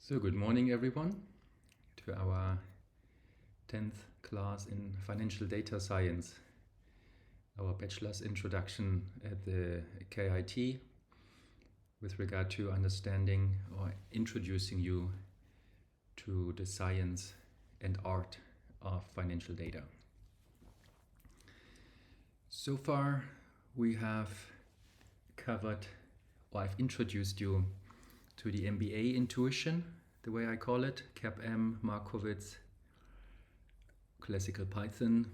So good morning everyone to our 10th class in Financial Data Science, our bachelor's introduction at the KIT with regard to understanding or introducing you to the science and art of financial data. So far we have covered, or I've introduced you to the MBA intuition, the way I call it, CAPM, Markowitz, classical Python.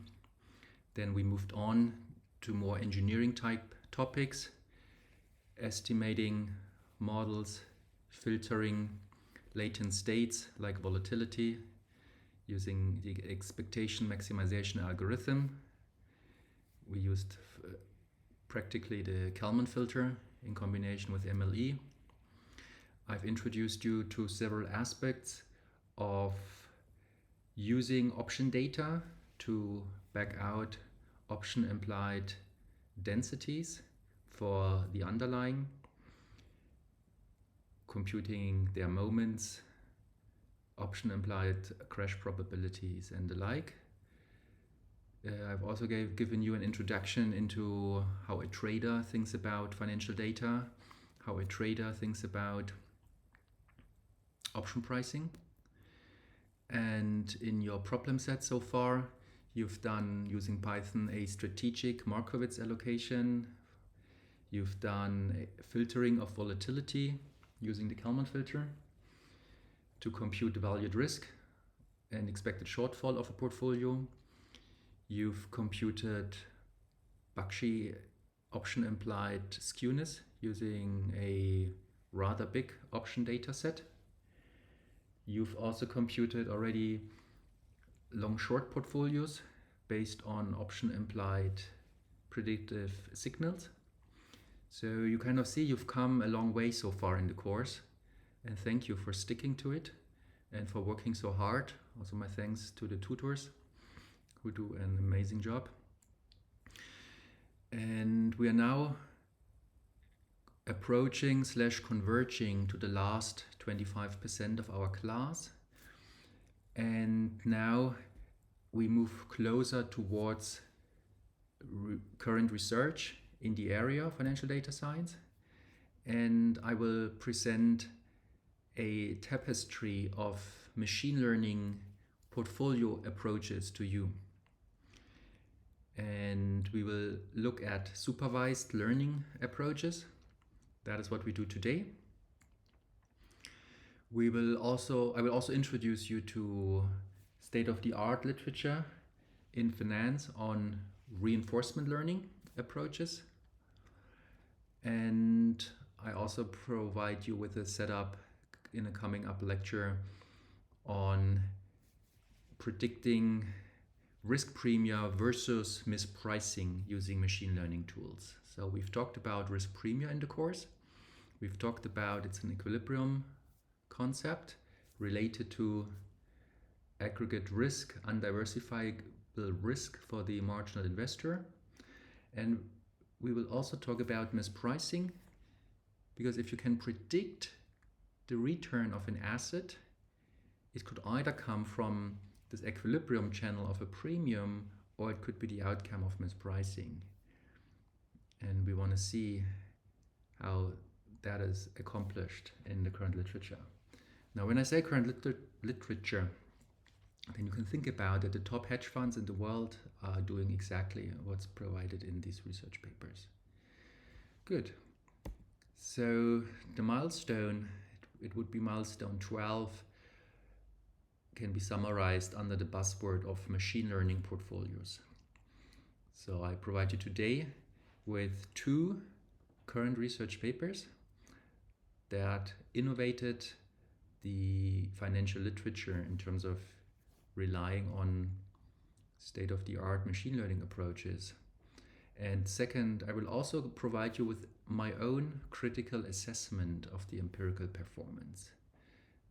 Then we moved on to more engineering type topics, estimating, models, filtering, latent states like volatility, using the expectation maximization algorithm. We used practically the Kalman filter in combination with MLE. I've introduced you to several aspects of using option data to back out option implied densities for the underlying, computing their moments, option implied crash probabilities and the like. I've also given you an introduction into how a trader thinks about financial data, how a trader thinks about option pricing. And in your problem set so far, you've done, using Python, a strategic Markowitz allocation. You've done a filtering of volatility using the Kalman filter to compute the valued risk and expected shortfall of a portfolio. You've computed Bakshi option implied skewness using a rather big option data set. You've also computed already long-short portfolios based on option implied predictive signals. So you kind of see you've come a long way so far in the course, and thank you for sticking to it and for working so hard. Also my thanks to the tutors who do an amazing job. And we are now approaching / converging to the last 25% of our class, and now we move closer towards current research in the area of financial data science, and I will present a tapestry of machine learning portfolio approaches to you. And we will look at supervised learning approaches. That is what we do today. I will also introduce you to state-of-the-art literature in finance on reinforcement learning approaches. And I also provide you with a setup in a coming up lecture on predicting risk premia versus mispricing using machine learning tools. So we've talked about risk premia in the course. We've talked about it's an equilibrium concept related to aggregate risk, undiversifiable risk for the marginal investor. And we will also talk about mispricing, because if you can predict the return of an asset, it could either come from this equilibrium channel of a premium, or it could be the outcome of mispricing. And we want to see how that is accomplished in the current literature. Now, when I say current literature, then you can think about that the top hedge funds in the world are doing exactly what's provided in these research papers. Good. So the milestone, it would be milestone 12, can be summarized under the buzzword of machine learning portfolios. So I provide you today with 2 current research papers that innovated the financial literature in terms of relying on state-of-the-art machine learning approaches. And second, I will also provide you with my own critical assessment of the empirical performance.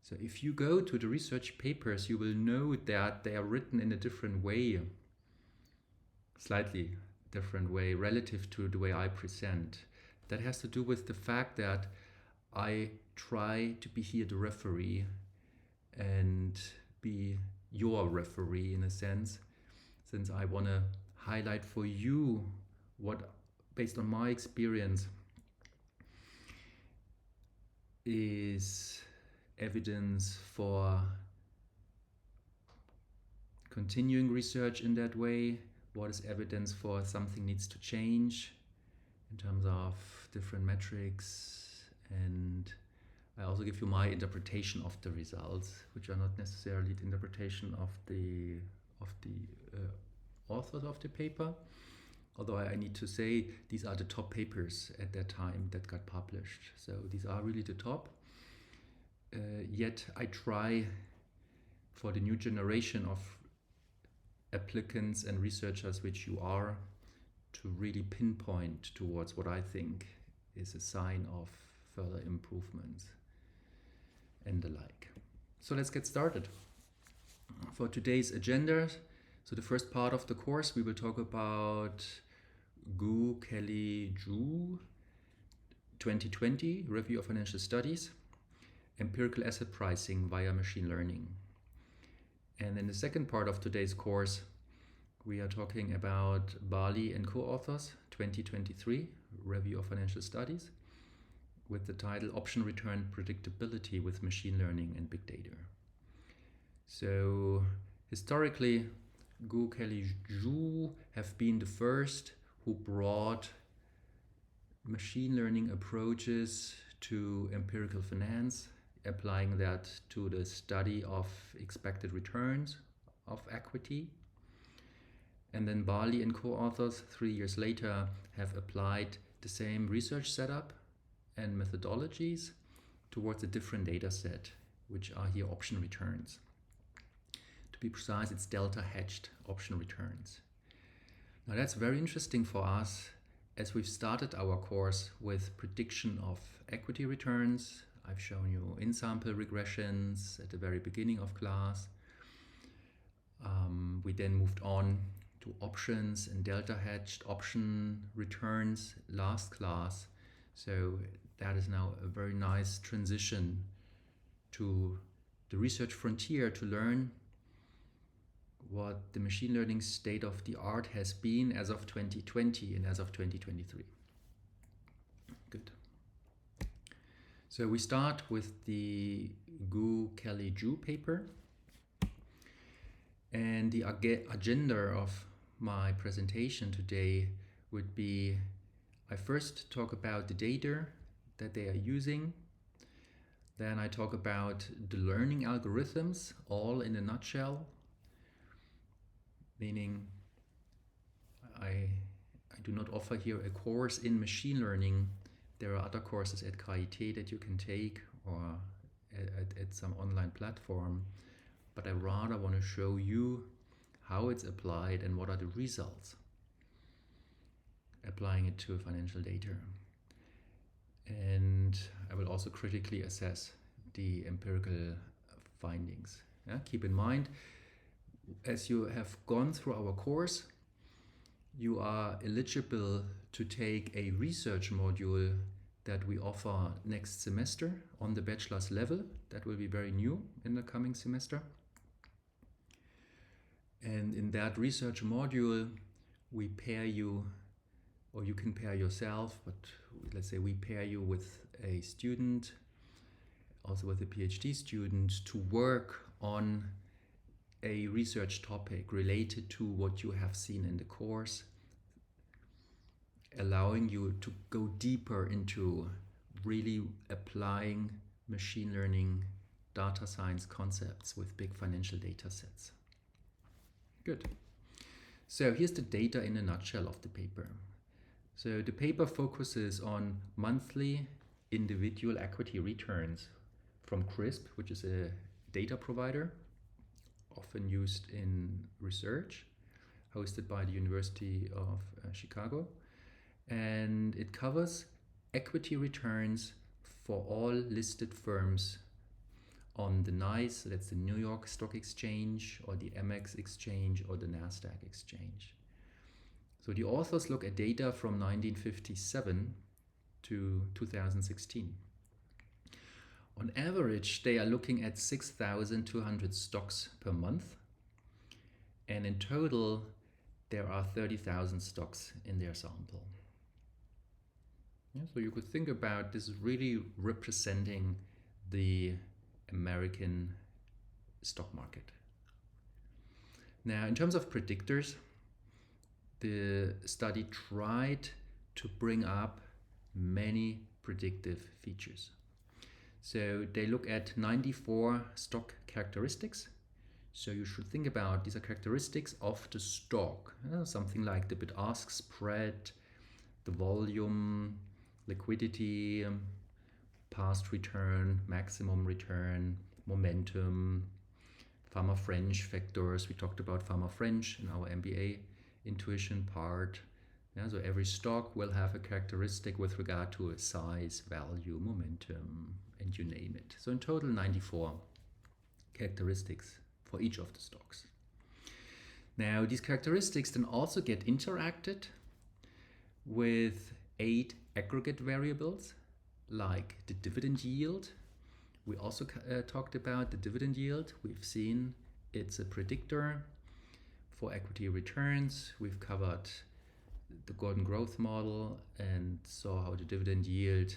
So if you go to the research papers, you will know that they are written in a different way, slightly different way relative to the way I present. That has to do with the fact that I try to be here the referee and be your referee in a sense, since I want to highlight for you what, based on my experience, is evidence for continuing research in that way, what is evidence for something needs to change in terms of different metrics, and I also give you my interpretation of the results, which are not necessarily the interpretation of the authors of the paper. Although I need to say these are the top papers at that time that got published. So these are really the top. Yet I try for the new generation of applicants and researchers, which you are, to really pinpoint towards what I think is a sign of further improvements and the like. So let's get started. For today's agenda, so the first part of the course, we will talk about Gu, Kelly, Zhu, 2020, Review of Financial Studies, Empirical Asset Pricing via Machine Learning. And in the second part of today's course, we are talking about Bali and co-authors, 2023, Review of Financial Studies, with the title Option Return Predictability with Machine Learning and Big Data. So historically, Gu, Kelly, Zhu have been the first who brought machine learning approaches to empirical finance, applying that to the study of expected returns of equity. And then Bali and co-authors 3 years later have applied the same research setup and methodologies towards a different data set, which are here option returns. To be precise, it's delta hedged option returns. Now that's very interesting for us, as we've started our course with prediction of equity returns. I've shown you ensemble regressions at the very beginning of class. We then moved on to options and delta hedged option returns last class. So that is now a very nice transition to the research frontier to learn what the machine learning state of the art has been as of 2020 and as of 2023. Good. So we start with the Gu, Kelly, Zhu paper. And the agenda of my presentation today would be, I first talk about the data that they are using. Then I talk about the learning algorithms, all in a nutshell. Meaning I do not offer here a course in machine learning. There are other courses at KIT that you can take or at some online platform. But I rather want to show you how it's applied and what are the results applying it to financial data. And I will also critically assess the empirical findings. Yeah? Keep in mind, as you have gone through our course, you are eligible to take a research module that we offer next semester on the bachelor's level. That will be very new in the coming semester. And in that research module, we pair you, or you can pair yourself, but let's say we pair you with a student, also with a PhD student, to work on a research topic related to what you have seen in the course, allowing you to go deeper into really applying machine learning, data science concepts with big financial data sets. Good. So here's the data in a nutshell of the paper. So the paper focuses on monthly individual equity returns from CRISP, which is a data provider often used in research, hosted by the University of Chicago. And it covers equity returns for all listed firms on the NYSE, that's the New York Stock Exchange, or the MX Exchange, or the NASDAQ Exchange. So the authors look at data from 1957 to 2016. On average, they are looking at 6,200 stocks per month. And in total, there are 30,000 stocks in their sample. Yeah, so you could think about this really representing the American stock market. Now, in terms of predictors, the study tried to bring up many predictive features. So they look at 94 stock characteristics. So you should think about these are characteristics of the stock, something like the bid-ask spread, the volume, liquidity, past return, maximum return, momentum, Farmer-French factors. We talked about Farmer-French in our MBA intuition part. Yeah, so every stock will have a characteristic with regard to a size, value, momentum, and you name it. So in total, 94 characteristics for each of the stocks. Now, these characteristics then also get interacted with 8 aggregate variables, like the dividend yield. We also talked about the dividend yield. We've seen it's a predictor for equity returns. We've covered the Gordon growth model and saw how the dividend yield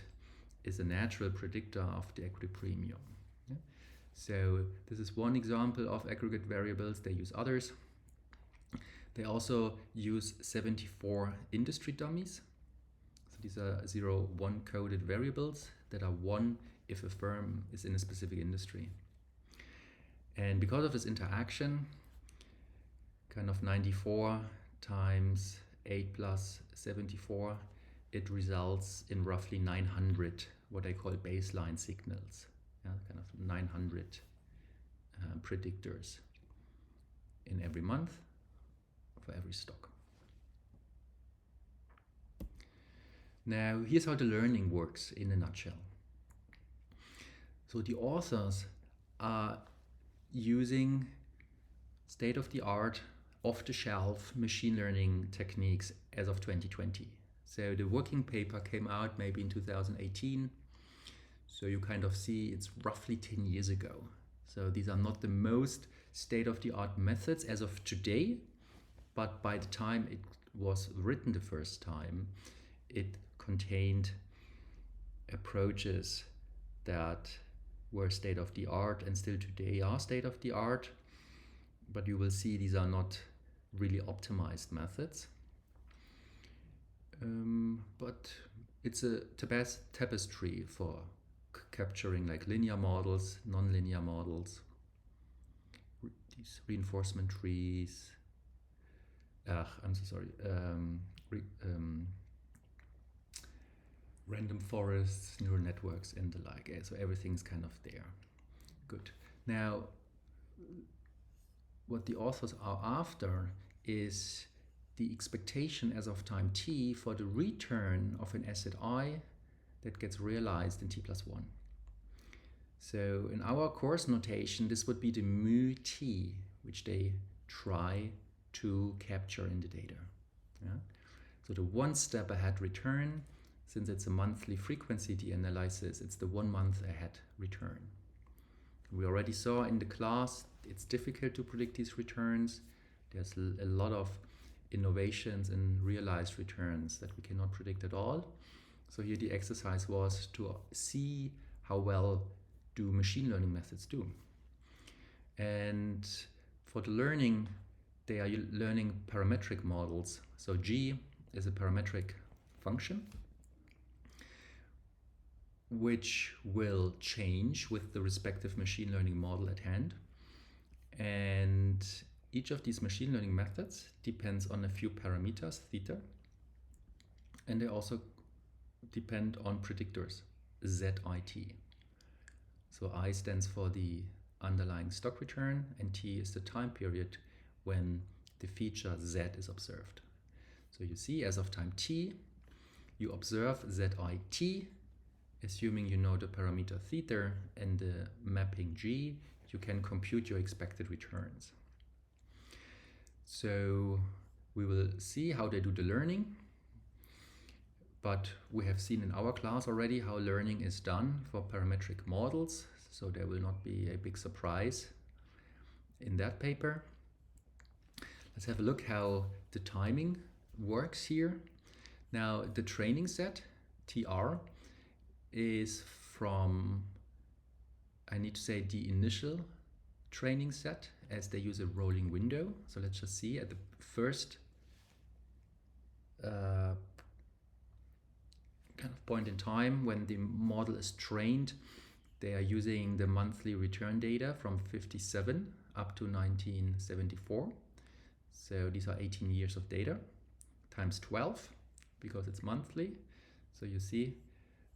is a natural predictor of the equity premium. Yeah? So this is one example of aggregate variables. They use others. They also use 74 industry dummies. So these are 0-1 coded variables that are 1 if a firm is in a specific industry. And because of this interaction, kind of 94 times 8 plus 74, it results in roughly 900 what I call baseline signals, kind of 900 predictors in every month for every stock. Now, here's how the learning works in a nutshell. So the authors are using state-of-the-art, off-the-shelf machine learning techniques as of 2020. So the working paper came out maybe in 2018. So you kind of see it's roughly 10 years ago. So these are not the most state-of-the-art methods as of today, but by the time it was written the first time, it contained approaches that were state-of-the-art and still today are state-of-the-art. But you will see these are not really optimized methods. But it's a tapestry for capturing like linear models, nonlinear models, these reinforcement trees. I'm so sorry. Random forests, neural networks, and the like. So everything's kind of there. Good. Now, what the authors are after is the expectation as of time t for the return of an asset I that gets realized in t plus 1. So in our course notation, this would be the mu t, which they try to capture in the data. Yeah? So the one step ahead return, since it's a monthly frequency de-analysis, it's the 1 month ahead return. We already saw in the class, it's difficult to predict these returns. There's a lot of innovations in realized returns that we cannot predict at all. So here the exercise was to see how well do machine learning methods do. And for the learning, they are learning parametric models. So G is a parametric function which will change with the respective machine learning model at hand. And each of these machine learning methods depends on a few parameters, theta, and they also depend on predictors, ZIT. So I stands for the underlying stock return, and T is the time period when the feature Z is observed. So you see, as of time T, you observe ZIT, assuming you know the parameter theta and the mapping G, you can compute your expected returns. So we will see how they do the learning. but we have seen in our class already how learning is done for parametric models, so there will not be a big surprise in that paper. Let's have a look how the timing works here. Now the training set, TR, is from, I need to say, the initial training set, as they use a rolling window. So let's just see at the first kind of point in time when the model is trained, they are using the monthly return data from 57 up to 1974. So these are 18 years of data times 12 because it's monthly. So you see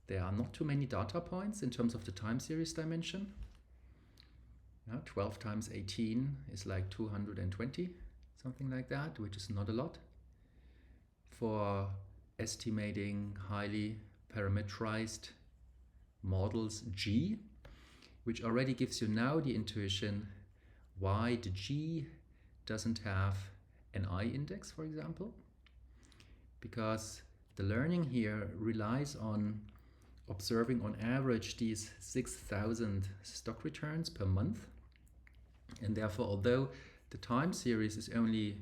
there are not too many data points in terms of the time series dimension. Now 12 times 18 is like 220, something like that, which is not a lot for estimating highly parameterized models G, which already gives you now the intuition why the G doesn't have an I index, for example, because the learning here relies on observing on average these 6,000 stock returns per month, and therefore although the time series is only,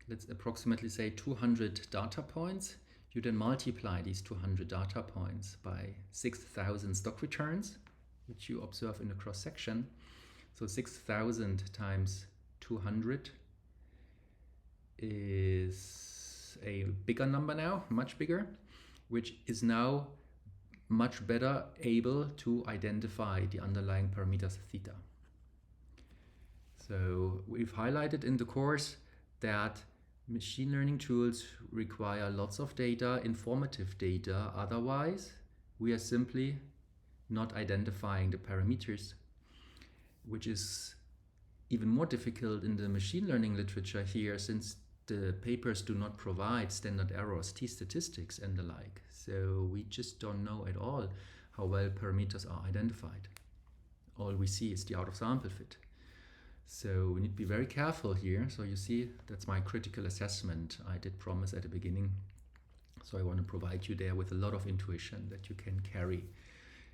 let's approximately say 200 data points, you then multiply these 200 data points by 6,000 stock returns, which you observe in the cross section. So 6,000 times 200 is a bigger number now, much bigger, which is now much better able to identify the underlying parameters theta. So we've highlighted in the course that machine learning tools require lots of data, informative data, otherwise we are simply not identifying the parameters, which is even more difficult in the machine learning literature here, since the papers do not provide standard errors, t-statistics and the like. So we just don't know at all how well parameters are identified. All we see is the out of sample fit. So we need to be very careful here. So you see, that's my critical assessment I did promise at the beginning. So I want to provide you there with a lot of intuition that you can carry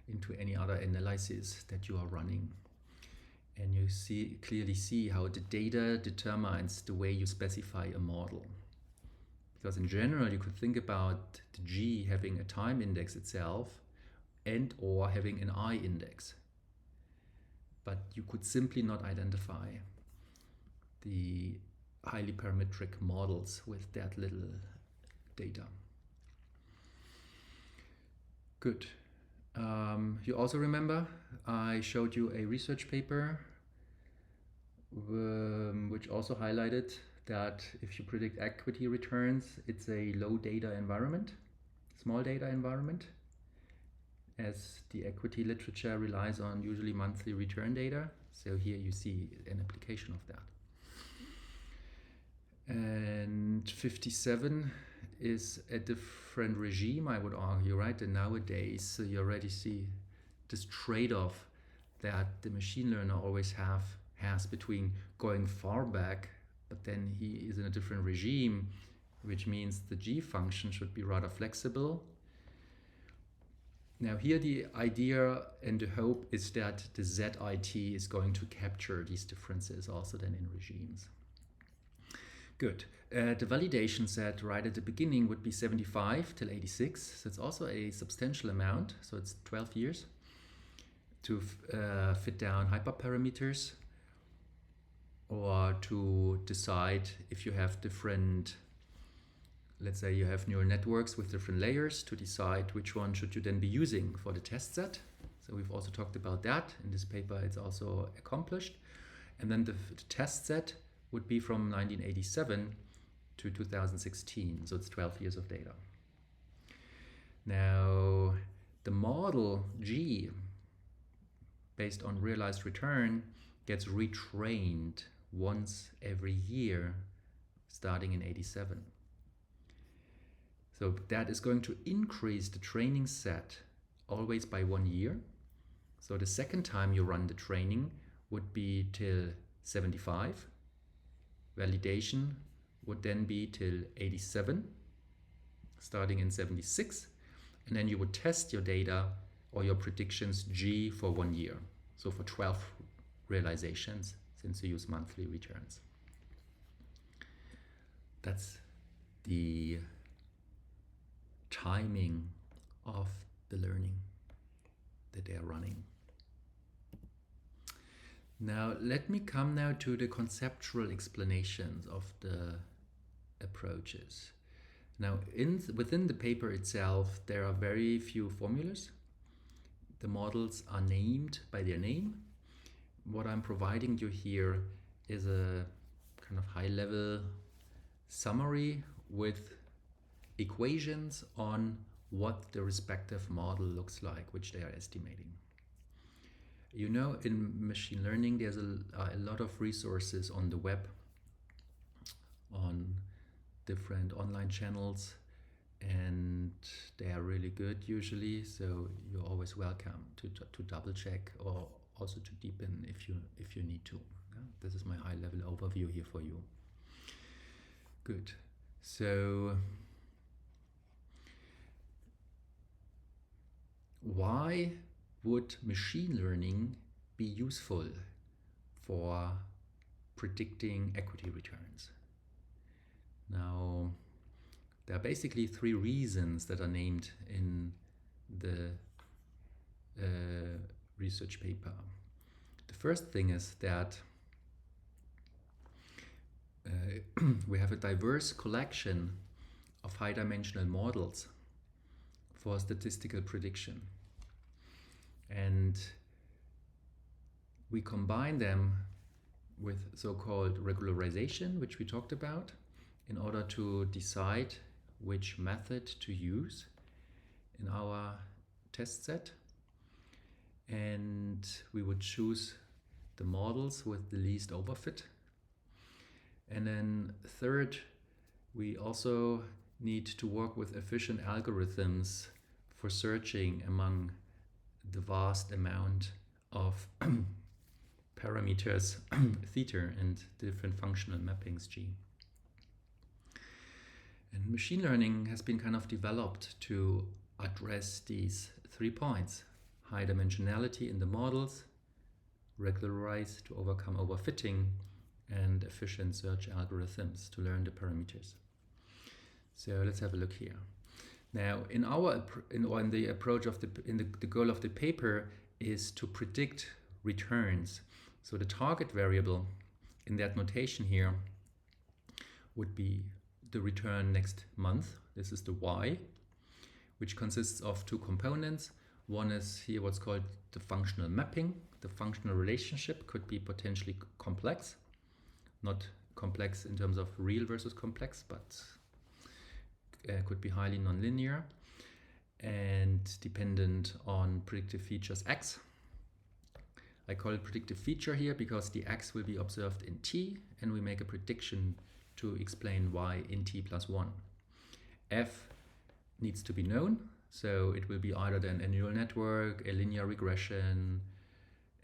into any other analysis that you are running. And you clearly see how the data determines the way you specify a model. Because in general, you could think about the G having a time index itself and or having an I index. But you could simply not identify the highly parametric models with that little data. Good. You also remember I showed you a research paper which also highlighted that if you predict equity returns, it's a low data environment, small data environment, as the equity literature relies on usually monthly return data. So here you see an application of that. And 57 is a different regime, I would argue, right? And nowadays, so you already see this trade-off that the machine learner always has between going far back, but then he is in a different regime, which means the G function should be rather flexible. Now here the idea and the hope is that the ZIT is going to capture these differences also then in regimes. Good. The validation set right at the beginning would be 75 till 86. So it's also a substantial amount. So it's 12 years to fit down hyperparameters or to decide if you have different, let's say you have neural networks with different layers, to decide which one should you then be using for the test set. So we've also talked about that. In this paper it's also accomplished. And then the test set would be from 1987 to 2016. So it's 12 years of data. Now the model G, based on realized return, gets retrained once every year starting in 87. So that is going to increase the training set always by 1 year. So the second time you run the training would be till 75. Validation would then be till 87, starting in 76. And then you would test your data or your predictions G for 1 year. So for 12 realizations, since you use monthly returns. That's the timing of the learning that they are running. Now let me come now to the conceptual explanations of the approaches. Now within the paper itself there are very few formulas. The models are named by their name. What I'm providing you here is a kind of high-level summary with equations on what the respective model looks like, which they are estimating. You know, in machine learning, there's a lot of resources on the web, on different online channels, and they are really good usually. So you're always welcome to double check or also to deepen if you need to. This is my high-level overview here for you. Good. So why would machine learning be useful for predicting equity returns? Now, there are basically 3 reasons that are named in the research paper. The first thing is that we have a diverse collection of high-dimensional models for statistical prediction. And we combine them with so-called regularization, which we talked about, in order to decide which method to use in our test set. And we would choose the models with the least overfit. And then third, we also need to work with efficient algorithms for searching among the vast amount of parameters theta and different functional mappings G. And machine learning has been kind of developed to address these 3 points: high dimensionality in the models, regularize to overcome overfitting, and efficient search algorithms to learn the parameters. So let's have a look here. Now, in the approach of the goal of the paper is to predict returns. So the target variable in that notation here would be the return next month. This is the Y, which consists of 2 components. One is here what's called the functional mapping. The functional relationship could be potentially complex, not complex in terms of real versus complex, but could be highly nonlinear and dependent on predictive features X. I call it predictive feature here because the X will be observed in T, and we make a prediction to explain Y in T plus 1. F needs to be known, so it will be either then a neural network, a linear regression,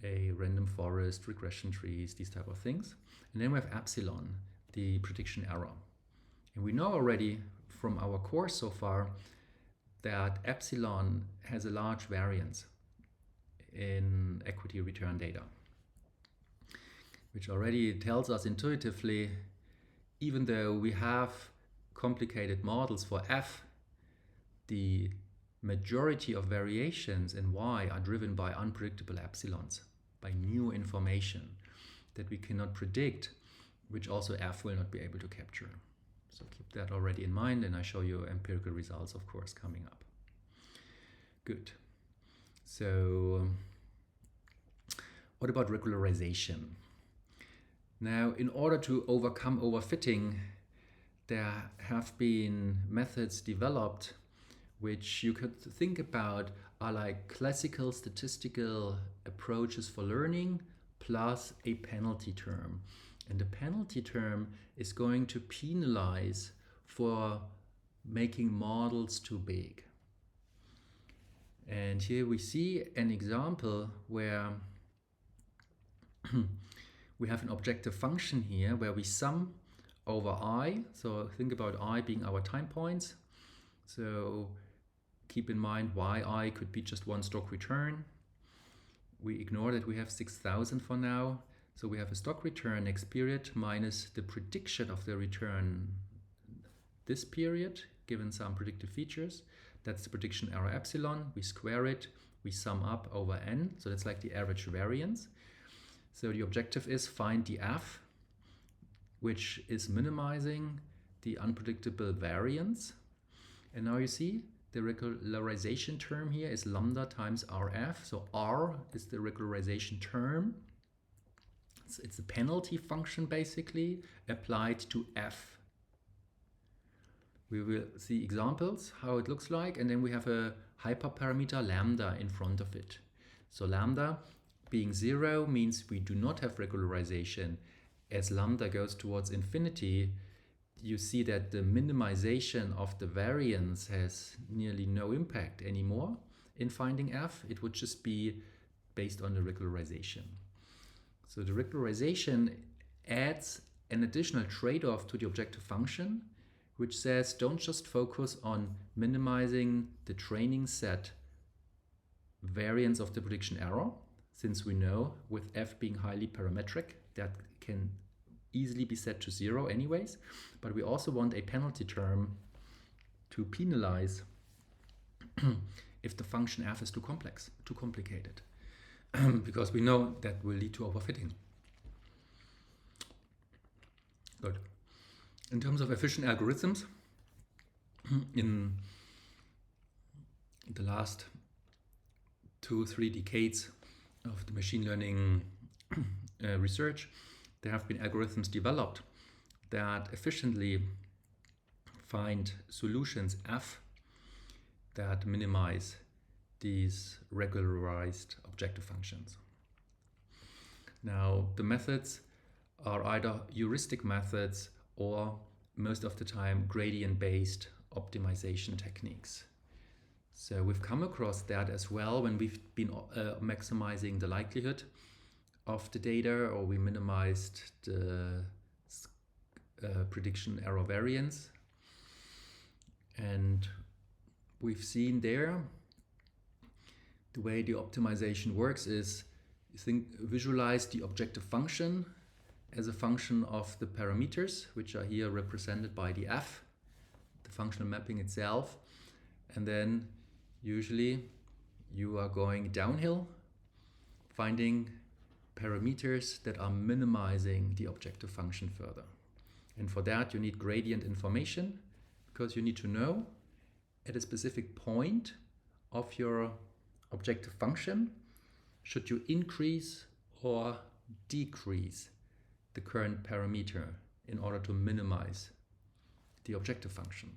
a random forest, regression trees, these type of things. And then we have epsilon, the prediction error. And we know already from our course so far that epsilon has a large variance in equity return data, which already tells us intuitively, even though we have complicated models for F, the majority of variations in Y are driven by unpredictable epsilons, by new information that we cannot predict, which also F will not be able to capture. So keep that already in mind, and I show you empirical results, of course, coming up. Good. So what about regularization? Now, in order to overcome overfitting, there have been methods developed which you could think about are like classical statistical approaches for learning plus a penalty term. And the penalty term is going to penalize for making models too big. And here we see an example where we have an objective function here where we sum over I. So think about I being our time points. So keep in mind yi could be just one stock return. We ignore that we have 6,000 for now. So we have a stock return next period minus the prediction of the return this period, given some predictive features. That's the prediction error epsilon. We square it, we sum up over n. So that's like the average variance. So the objective is find the f, which is minimizing the unpredictable variance. And now you see the regularization term here is lambda times rf. So r is the regularization term. It's a penalty function basically applied to f. We will see examples how it looks like, and then we have a hyperparameter lambda in front of it. So lambda being 0 means we do not have regularization. As lambda goes towards infinity, you see that the minimization of the variance has nearly no impact anymore in finding f. It would just be based on the regularization. So the regularization adds an additional trade-off to the objective function, which says don't just focus on minimizing the training set variance of the prediction error, since we know with f being highly parametric that can easily be set to 0 anyways, but we also want a penalty term to penalize if the function f is too complex, too complicated, because we know that will lead to overfitting. Good. In terms of efficient algorithms, in the last 2-3 decades of the machine learning research, there have been algorithms developed that efficiently find solutions f that minimize these regularized objective functions. Now, the methods are either heuristic methods or most of the time gradient-based optimization techniques. So we've come across that as well when we've been maximizing the likelihood of the data, or we minimized the prediction error variance. And we've seen there the way the optimization works is visualize the objective function as a function of the parameters, which are here represented by the f, the functional mapping itself. And then usually you are going downhill, finding parameters that are minimizing the objective function further. And for that you need gradient information, because you need to know at a specific point of your objective function, should you increase or decrease the current parameter in order to minimize the objective function.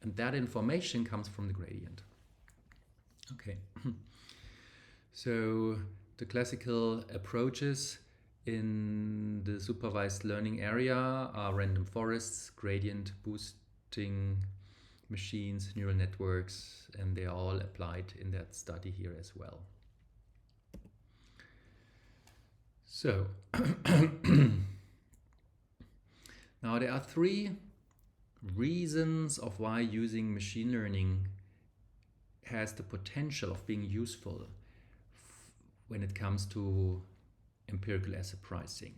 And that information comes from the gradient. Okay, so the classical approaches in the supervised learning area are random forests, gradient boosting machines, neural networks, and they are all applied in that study here as well. So now there are 3 reasons of why using machine learning has the potential of being useful when it comes to empirical asset pricing.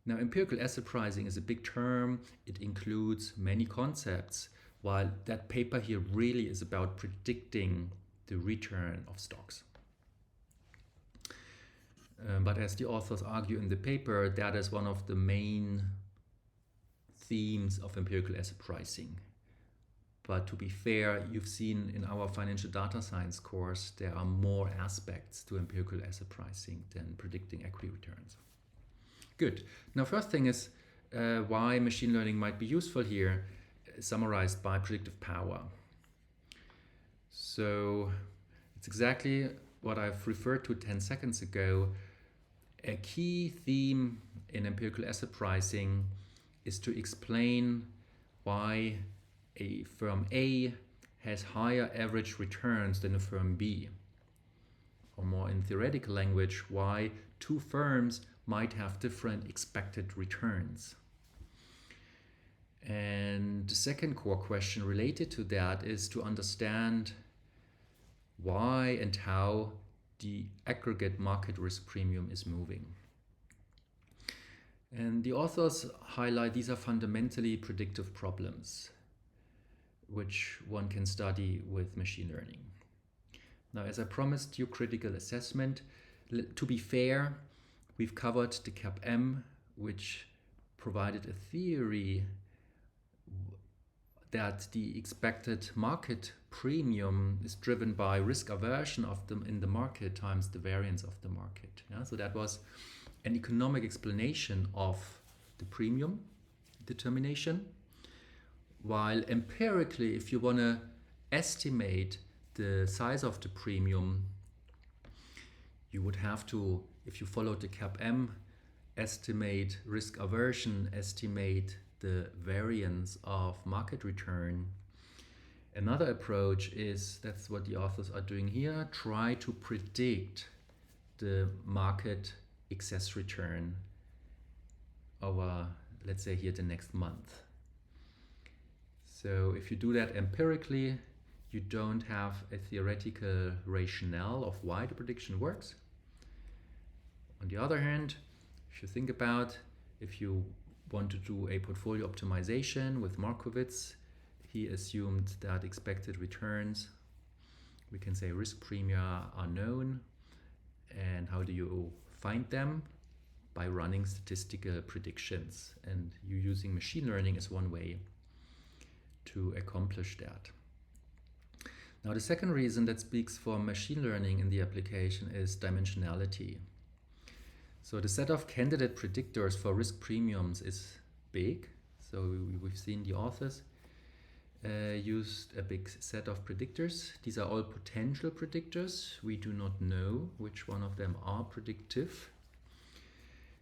Now, empirical asset pricing is a big term. It includes many concepts, while that paper here really is about predicting the return of stocks. But as the authors argue in the paper, that is one of the main themes of empirical asset pricing. But to be fair, you've seen in our financial data science course, there are more aspects to empirical asset pricing than predicting equity returns. Good. Now, first thing is why machine learning might be useful here, summarized by predictive power. So it's exactly what I've referred to 10 seconds ago. A key theme in empirical asset pricing is to explain why a firm A has higher average returns than a firm B. Or more in theoretical language, why 2 firms might have different expected returns. And the second core question related to that is to understand why and how the aggregate market risk premium is moving. And the authors highlight these are fundamentally predictive problems which one can study with machine learning. Now, as I promised you, critical assessment. To be fair, we've covered the CAPM, which provided a theory that the expected market premium is driven by risk aversion of them in the market times the variance of the market. Yeah? So that was an economic explanation of the premium determination. While empirically, if you want to estimate the size of the premium, you would have to, if you followed the CAPM, estimate risk aversion, estimate the variance of market return. Another approach is, that's what the authors are doing here, try to predict the market excess return over, let's say here, the next month. So if you do that empirically, you don't have a theoretical rationale of why the prediction works. On the other hand, if you think about, if you want to do a portfolio optimization with Markowitz, he assumed that expected returns, we can say risk premia, are known. And how do you find them? By running statistical predictions. And you using machine learning is one way to accomplish that. Now, the second reason that speaks for machine learning in the application is dimensionality. So the set of candidate predictors for risk premiums is big. So we've seen the authors used a big set of predictors. These are all potential predictors. We do not know which one of them are predictive.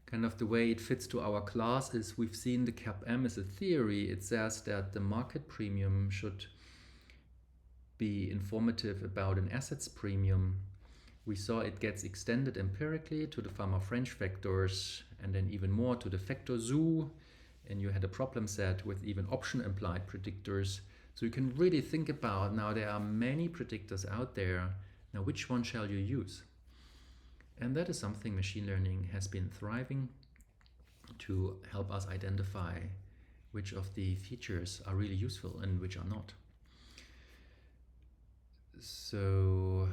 Kind of the way it fits to our class is we've seen the CAPM as a theory. It says that the market premium should be informative about an assets premium. We saw it gets extended empirically to the Farmer-French factors and then even more to the factor zoo. And you had a problem set with even option implied predictors. So you can really think about, now there are many predictors out there. Now which one shall you use? And that is something machine learning has been thriving to help us identify which of the features are really useful and which are not. So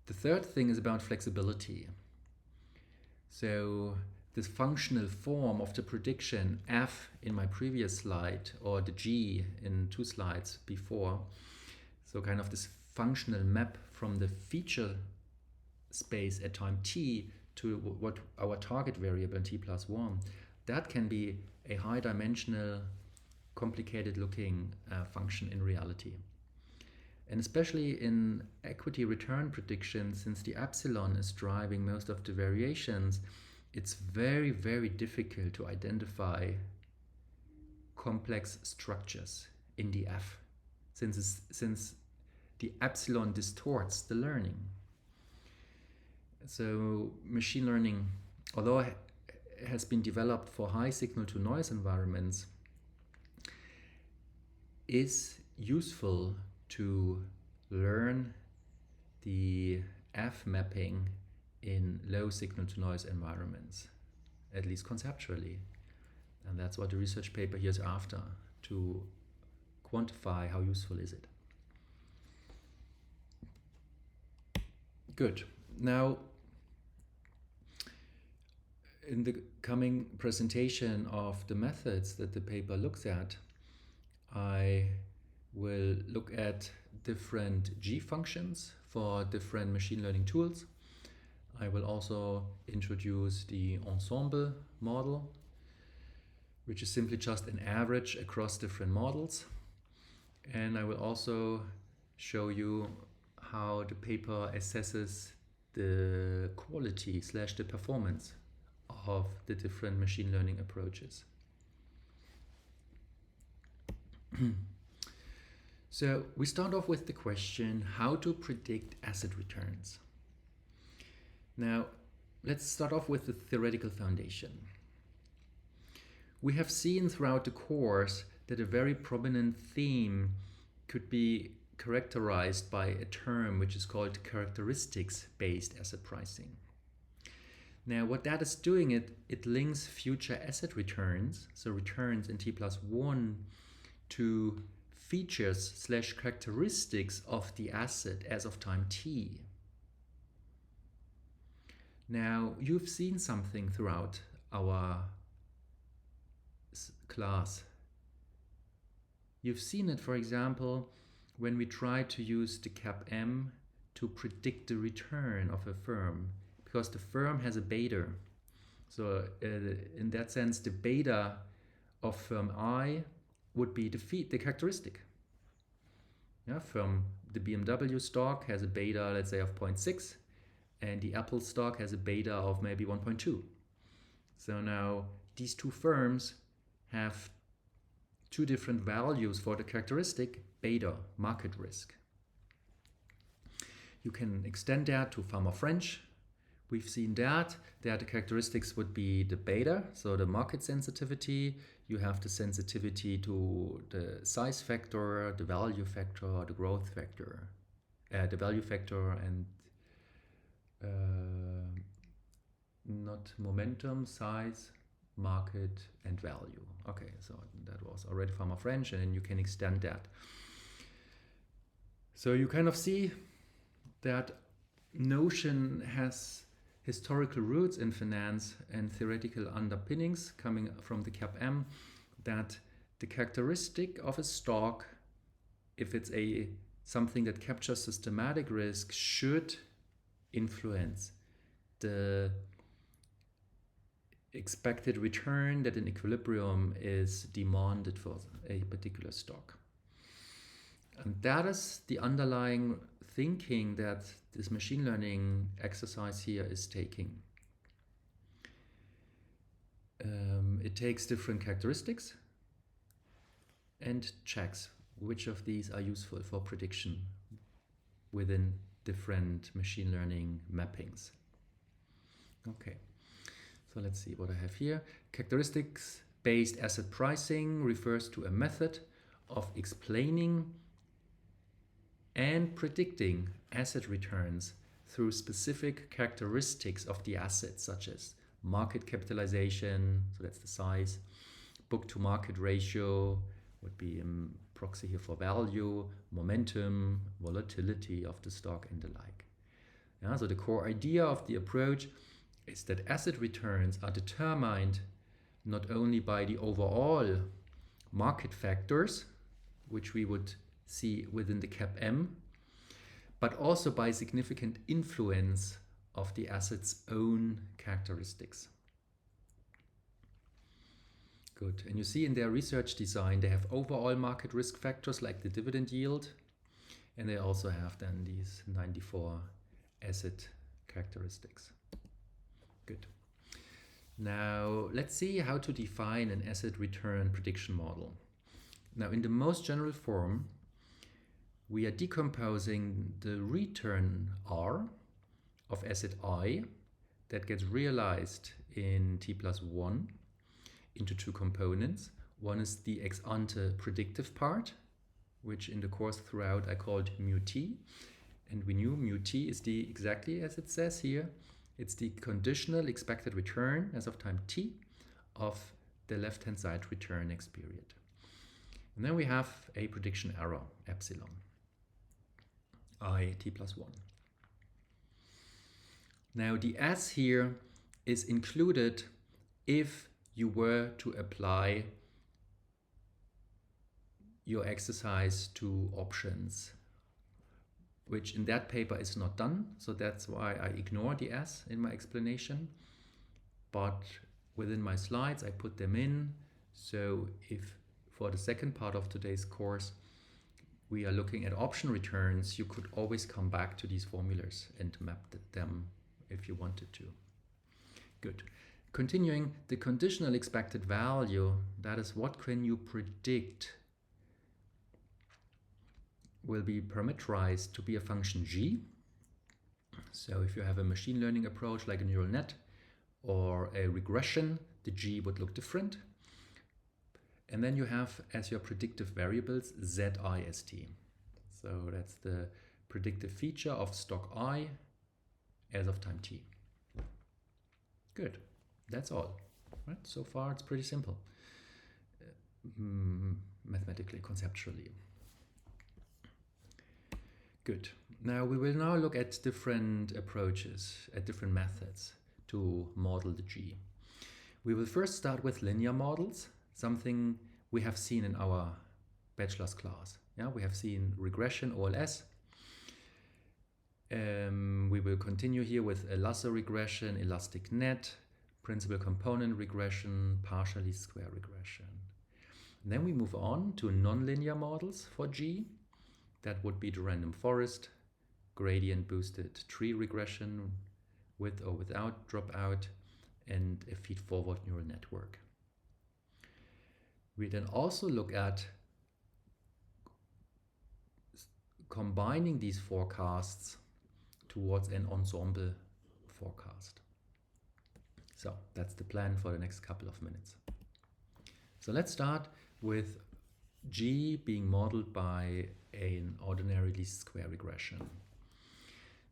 the third thing is about flexibility. So this functional form of the prediction, F in my previous slide, or the G in 2 slides before, so kind of this functional map from the feature space at time t to what our target variable t plus 1, that can be a high dimensional, complicated looking function in reality. And especially in equity return prediction, since the epsilon is driving most of the variations, it's very, very difficult to identify complex structures in the F, since the epsilon distorts the learning. So machine learning, although it has been developed for high signal to noise environments, is useful to learn the F mapping in low signal to noise environments, at least conceptually. And that's what the research paper here is after, to quantify how useful is it. Good. Now, in the coming presentation of the methods that the paper looks at, I will look at different G functions for different machine learning tools. I will also introduce the ensemble model, which is simply just an average across different models. And I will also show you how the paper assesses the quality / the performance of the different machine learning approaches. So we start off with the question, how to predict asset returns. Now, let's start off with the theoretical foundation. We have seen throughout the course that a very prominent theme could be characterized by a term which is called characteristics-based asset pricing. Now what that is doing, it links future asset returns, so returns in t+1, to features / characteristics of the asset as of time t. Now you've seen something throughout our class. You've seen it, for example, when we try to use the CAPM to predict the return of a firm, because the firm has a beta. So in that sense, the beta of firm I would be the characteristic. Yeah, from the BMW stock has a beta, let's say, of 0.6, and the Apple stock has a beta of maybe 1.2. So now these two firms have two different values for the characteristic beta, market risk. You can extend that to Pharma French. We've seen that the characteristics would be the beta, so the market sensitivity. You have the sensitivity to the size factor, the value factor, the growth factor, the value factor, and not momentum, size, market, and value. Okay, so that was already Pharma French, and then you can extend that. So you kind of see that notion has historical roots in finance and theoretical underpinnings coming from the CAPM, that the characteristic of a stock, if it's something that captures systematic risk, should influence the expected return that in equilibrium is demanded for a particular stock. And that is the underlying thinking that this machine learning exercise here is taking. It takes different characteristics and checks which of these are useful for prediction within different machine learning mappings. Okay, so let's see what I have here. Characteristics-based asset pricing refers to a method of explaining and predicting asset returns through specific characteristics of the asset, such as market capitalization, so that's the size, book to market ratio would be a proxy here for value, momentum, volatility of the stock, and the like. Yeah, so the core idea of the approach is that asset returns are determined not only by the overall market factors, which we would see within the CAPM, but also by significant influence of the asset's own characteristics. Good. And you see in their research design, they have overall market risk factors like the dividend yield, and they also have then these 94 asset characteristics. Good. Now let's see how to define an asset return prediction model. Now in the most general form, we are decomposing the return R of asset I that gets realized in t+1 into two components. One is the ex ante predictive part, which in the course throughout I called mu t. And we knew mu t is exactly as it says here, it's the conditional expected return as of time t of the left-hand side return next period. And then we have a prediction error, epsilon, I t+1. Now the S here is included if you were to apply your exercise to options, which in that paper is not done. So that's why I ignore the S in my explanation. But within my slides, I put them in. So if for the second part of today's course, we are looking at option returns, you could always come back to these formulas and map them if you wanted to. Good. Continuing, the conditional expected value, that is what can you predict, will be parameterized to be a function g. So if you have a machine learning approach like a neural net or a regression, the g would look different. And then you have as your predictive variables z, I, s, t. So that's the predictive feature of stock I as of time t. Good, that's all. Right? So far it's pretty simple, mathematically, conceptually. Good. Now we will now look at different approaches, at different methods to model the G. We will first start with linear models, something we have seen in our bachelor's class. Yeah, we have seen regression, OLS. We will continue here with a lasso regression, elastic net, principal component regression, partial least square regression. And then we move on to nonlinear models for G. That would be the random forest, gradient boosted tree regression with or without dropout, and a feed-forward neural network. We then also look at combining these forecasts towards an ensemble forecast. So that's the plan for the next couple of minutes. So let's start with G being modeled by an ordinary least square regression.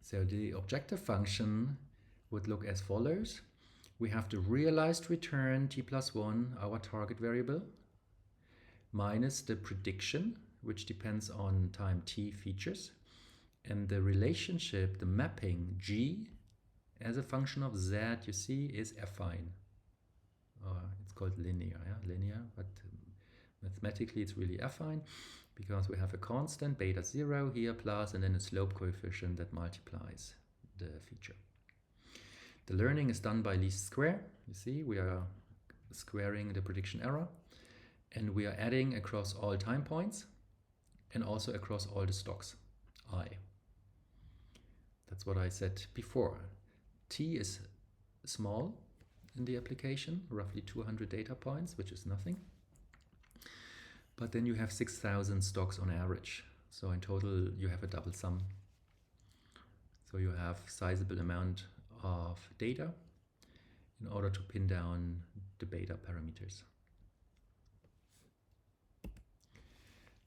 So the objective function would look as follows. We have the realized return t+1, our target variable, minus the prediction, which depends on time t features, and the relationship, the mapping G as a function of z, you see, is affine. It's called linear, yeah? Linear, but mathematically it's really affine because we have a constant beta 0 here plus and then a slope coefficient that multiplies the feature. The learning is done by least square. You see, we are squaring the prediction error and we are adding across all time points and also across all the stocks I. That's what I said before. T is small in the application, roughly 200 data points, which is nothing. But then you have 6,000 stocks on average. So in total, you have a double sum. So you have sizable amount of data in order to pin down the beta parameters.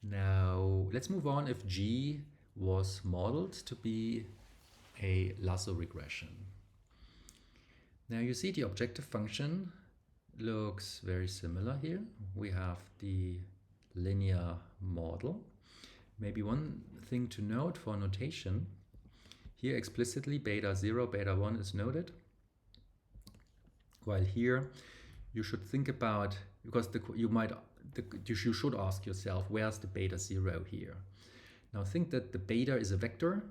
Now, let's move on if G was modeled to be a lasso regression. Now you see the objective function looks very similar here. We have the linear model. Maybe one thing to note for notation, here explicitly beta 0, beta 1 is noted, while here you should think about, because you should ask yourself, where's the beta 0 here? Now think that the beta is a vector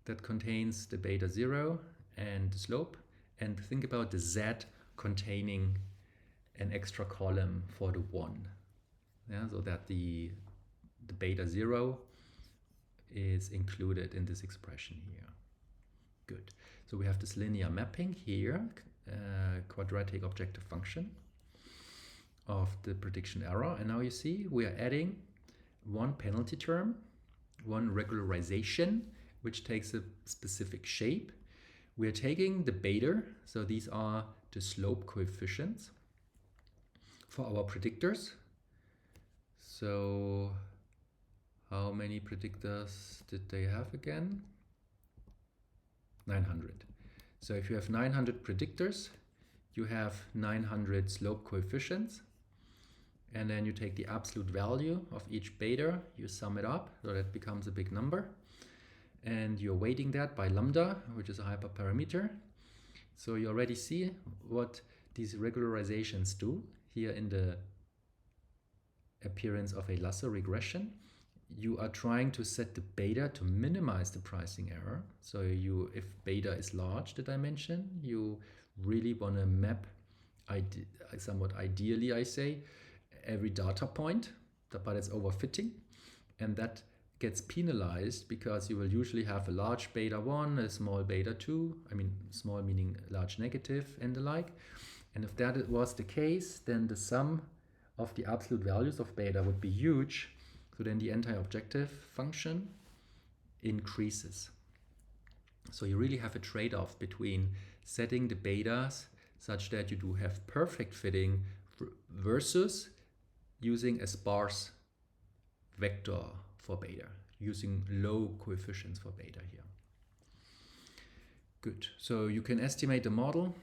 that contains the beta 0 and the slope, and think about the z containing an extra column for the 1. Yeah, so that the beta 0 is included in this expression here. Good. So we have this linear mapping here, quadratic objective function of the prediction error. And now you see we are adding one penalty term, one regularization, which takes a specific shape. We are taking the beta, so these are the slope coefficients for our predictors. So how many predictors did they have again? 900. So if you have 900 predictors, you have 900 slope coefficients, and then you take the absolute value of each beta, you sum it up, so that becomes a big number, and you're weighting that by lambda, which is a hyperparameter. So you already see what these regularizations do here in the appearance of a lasso regression. You are trying to set the beta to minimize the pricing error. So if beta is large, the dimension, you really want to map, somewhat ideally I say, every data point, but it's overfitting, and that gets penalized because you will usually have a large beta 1, a small beta 2, I mean small meaning large negative and the like. And if that was the case, then the sum of the absolute values of beta would be huge, so then the anti-objective function increases. So you really have a trade-off between setting the betas such that you do have perfect fitting versus using a sparse vector for beta. using low coefficients for beta here. Good. So you can estimate the model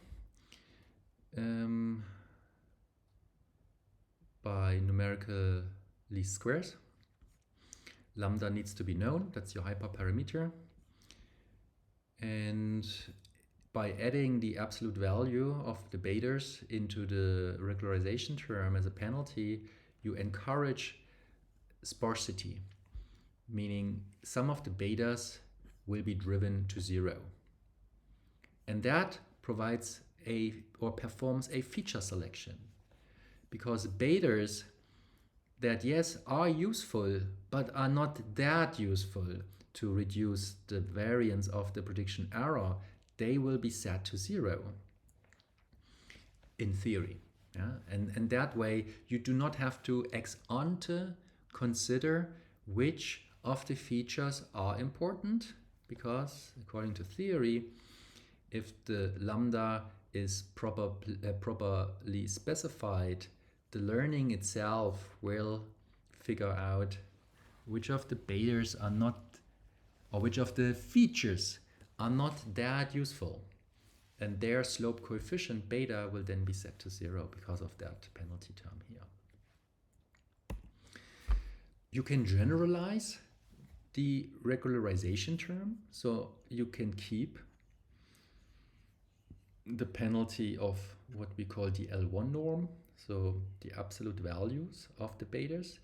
by numerical least squares. Lambda needs to be known, that's your hyperparameter. And by adding the absolute value of the betas into the regularization term as a penalty, you encourage sparsity, meaning some of the betas will be driven to 0. And that provides or performs a feature selection, because betas that, yes, are useful, but are not that useful to reduce the variance of the prediction error, they will be set to 0 in theory. Yeah? And that way you do not have to ex ante consider which of the features are important, because according to theory, if the lambda is properly specified, the learning itself will figure out which of the betas are not, or which of the features are not that useful. And their slope coefficient beta will then be set to 0 because of that penalty term here. You can generalize the regularization term, so you can keep the penalty of what we call the L1 norm, so the absolute values of the betas.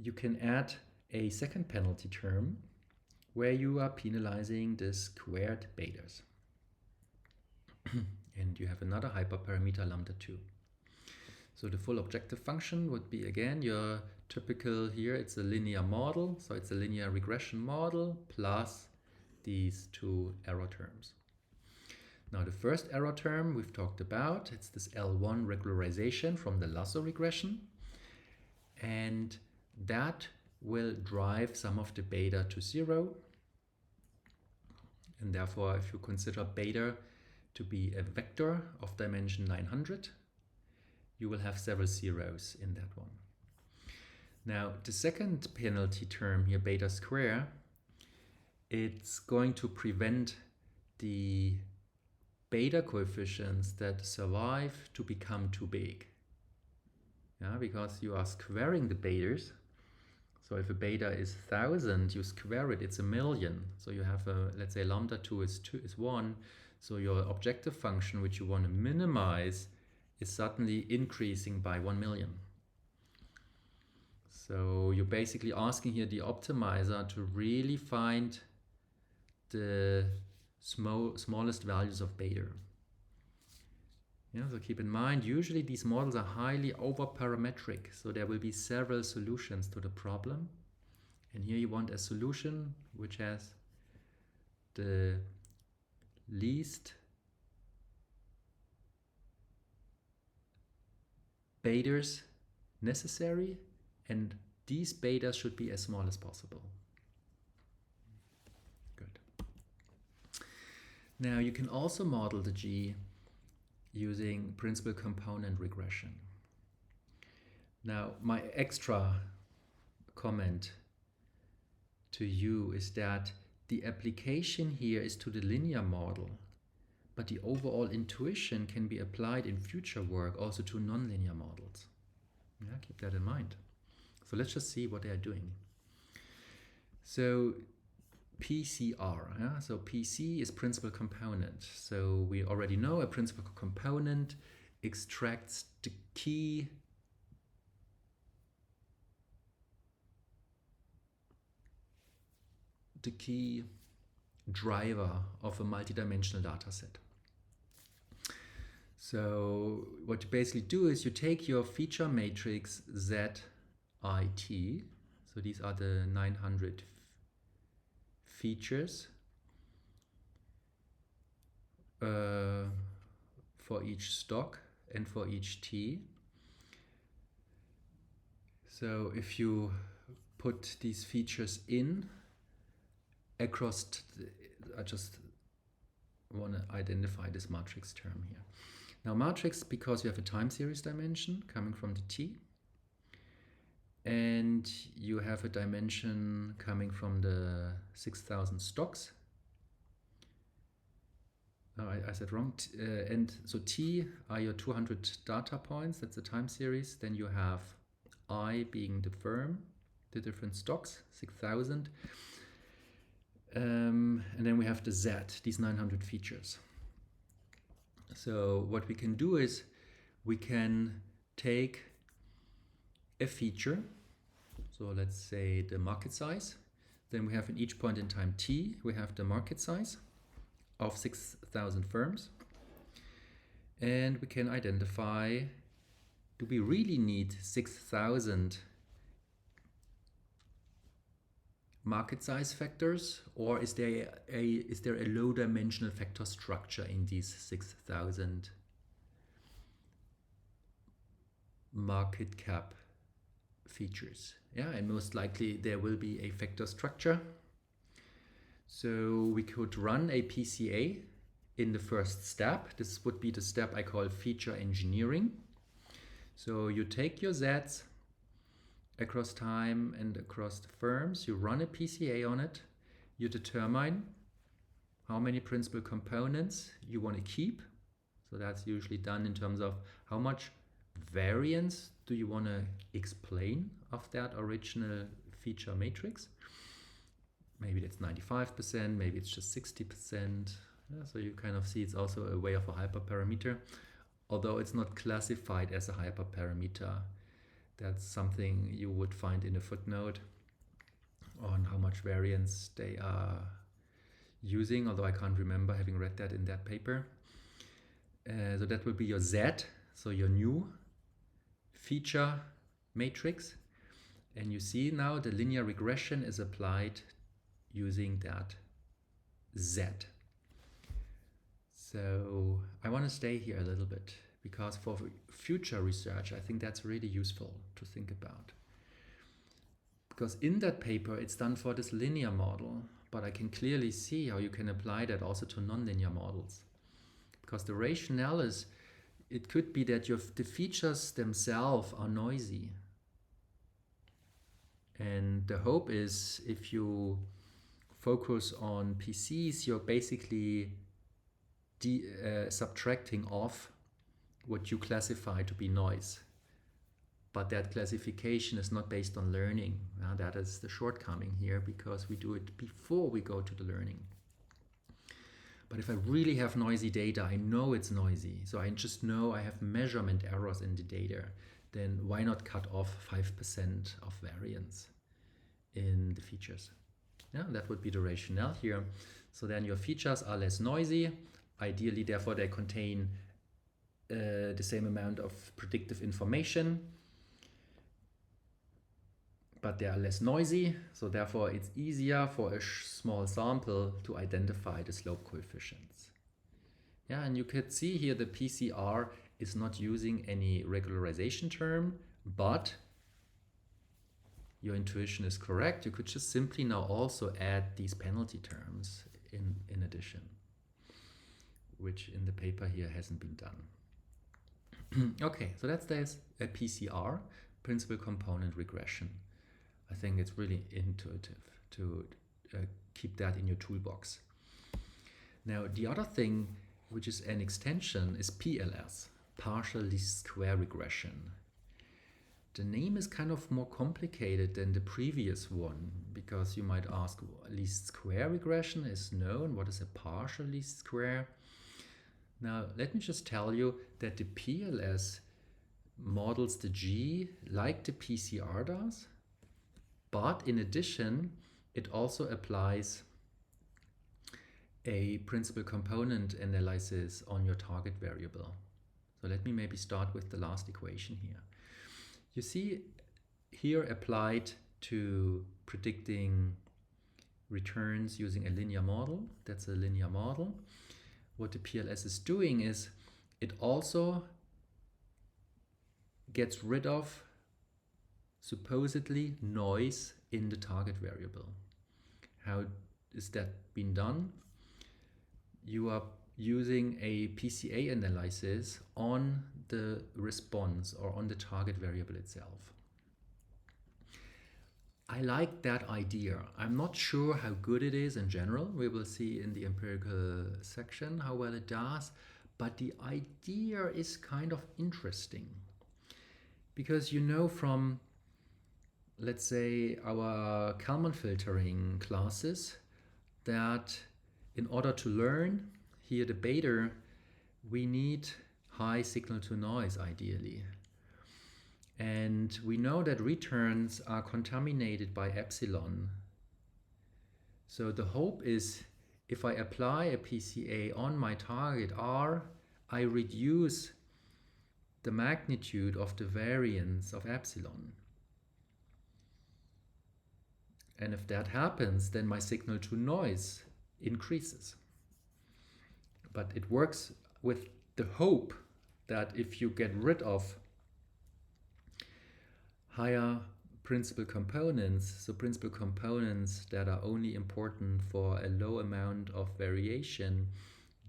You can add a second penalty term where you are penalizing the squared betas. And you have another hyperparameter lambda 2. So the full objective function would be, again, your typical here, it's a linear model, so it's a linear regression model plus these two error terms. Now the first error term we've talked about, it's this L1 regularization from the lasso regression, and that will drive some of the beta to 0, and therefore if you consider beta to be a vector of dimension 900, you will have several zeros in that one. Now the second penalty term here, beta square, it's going to prevent the beta coefficients that survive to become too big. Yeah, because you are squaring the betas. So if a beta is 1000, you square it, it's 1,000,000. So you have a, let's say lambda 2 is 1. So your objective function, which you want to minimize, is suddenly increasing by 1,000,000. So you're basically asking here the optimizer to really find the smallest values of beta. Yeah, so keep in mind, usually these models are highly over-parametric, so there will be several solutions to the problem. And here you want a solution which has the least betas necessary, and these betas should be as small as possible. Good. Now you can also model the G using principal component regression. Now my extra comment to you is that the application here is to the linear model, but the overall intuition can be applied in future work also to nonlinear models. Yeah, keep that in mind. So let's just see what they are doing. So PCR, yeah? So PC is principal component. So we already know a principal component extracts the key driver of a multidimensional data set. So what you basically do is you take your feature matrix ZIT, so these are the 900 features for each stock and for each T. So if you put these features in across, I just want to identify this matrix term here. Now matrix, because you have a time series dimension coming from the T, and you have a dimension coming from the 6,000 stocks. Oh, I said wrong. And so T are your 200 data points. That's the time series. Then you have I being the firm, the different stocks, 6,000. And then we have the Z, these 900 features. So what we can do is we can take a feature. So let's say the market size. Then we have in each point in time T, we have the market size of 6,000 firms. And we can identify, do we really need 6,000 market size factors, or is there a low dimensional factor structure in these 6,000 market cap features? Yeah, and most likely there will be a factor structure. So we could run a PCA in the first step. This would be the step I call feature engineering. So you take your Zs across time and across the firms, you run a PCA on it, you determine how many principal components you want to keep. So that's usually done in terms of how much variance do you want to explain of that original feature matrix. Maybe that's 95%, maybe it's just 60%. Yeah, so you kind of see it's also a way of a hyperparameter, although it's not classified as a hyperparameter. That's something you would find in a footnote on how much variance they are using, although I can't remember having read that in that paper. So that will be your Z, so your new feature matrix. And you see now the linear regression is applied using that Z. So I want to stay here a little bit, because for future research, I think that's really useful to think about. Because in that paper, it's done for this linear model, but I can clearly see how you can apply that also to nonlinear models. Because the rationale is, it could be that the features themselves are noisy. And the hope is, if you focus on PCs, you're basically subtracting off what you classify to be noise. But that classification is not based on learning. That is the shortcoming here, because we do it before we go to the learning. But if I really have noisy data, I know it's noisy, so I just know I have measurement errors in the data, then why not cut off 5% of variance in the features? Yeah, that would be the rationale here. So then your features are less noisy. Ideally, therefore, they contain the same amount of predictive information, but they are less noisy, so therefore it's easier for a small sample to identify the slope coefficients. Yeah, and you could see here the PCR is not using any regularization term, but your intuition is correct. You could just simply now also add these penalty terms in addition, which in the paper here hasn't been done. Okay, so that's a PCR, principal component regression. I think it's really intuitive to keep that in your toolbox. Now, the other thing, which is an extension, is PLS, partial least square regression. The name is kind of more complicated than the previous one, because you might ask, least square regression is known. What is a partial least square? Now, let me just tell you that the PLS models the G like the PCR does, but in addition, it also applies a principal component analysis on your target variable. So let me maybe start with the last equation here. You see here applied to predicting returns using a linear model. That's a linear model. What the PLS is doing is it also gets rid of supposedly noise in the target variable. How is that being done? You are using a PCA analysis on the response or on the target variable itself. I like that idea. I'm not sure how good it is in general. We will see in the empirical section how well it does. But the idea is kind of interesting. Because you know from, let's say, our Kalman filtering classes, that in order to learn here the beta, we need high signal to noise ideally. And we know that returns are contaminated by epsilon. So the hope is if I apply a PCA on my target R, I reduce the magnitude of the variance of epsilon. And if that happens, then my signal to noise increases. But it works with the hope that if you get rid of higher principal components, so principal components that are only important for a low amount of variation,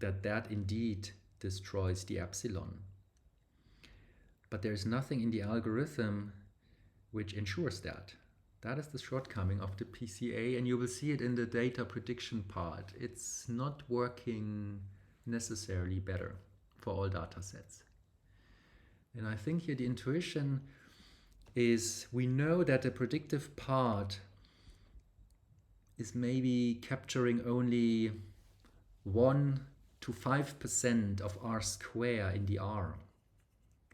that indeed destroys the epsilon. But there's nothing in the algorithm which ensures that. That is the shortcoming of the PCA, and you will see it in the data prediction part. It's not working necessarily better for all data sets. And I think here the intuition is we know that the predictive part is maybe capturing only 1 to 5% of R square in the R.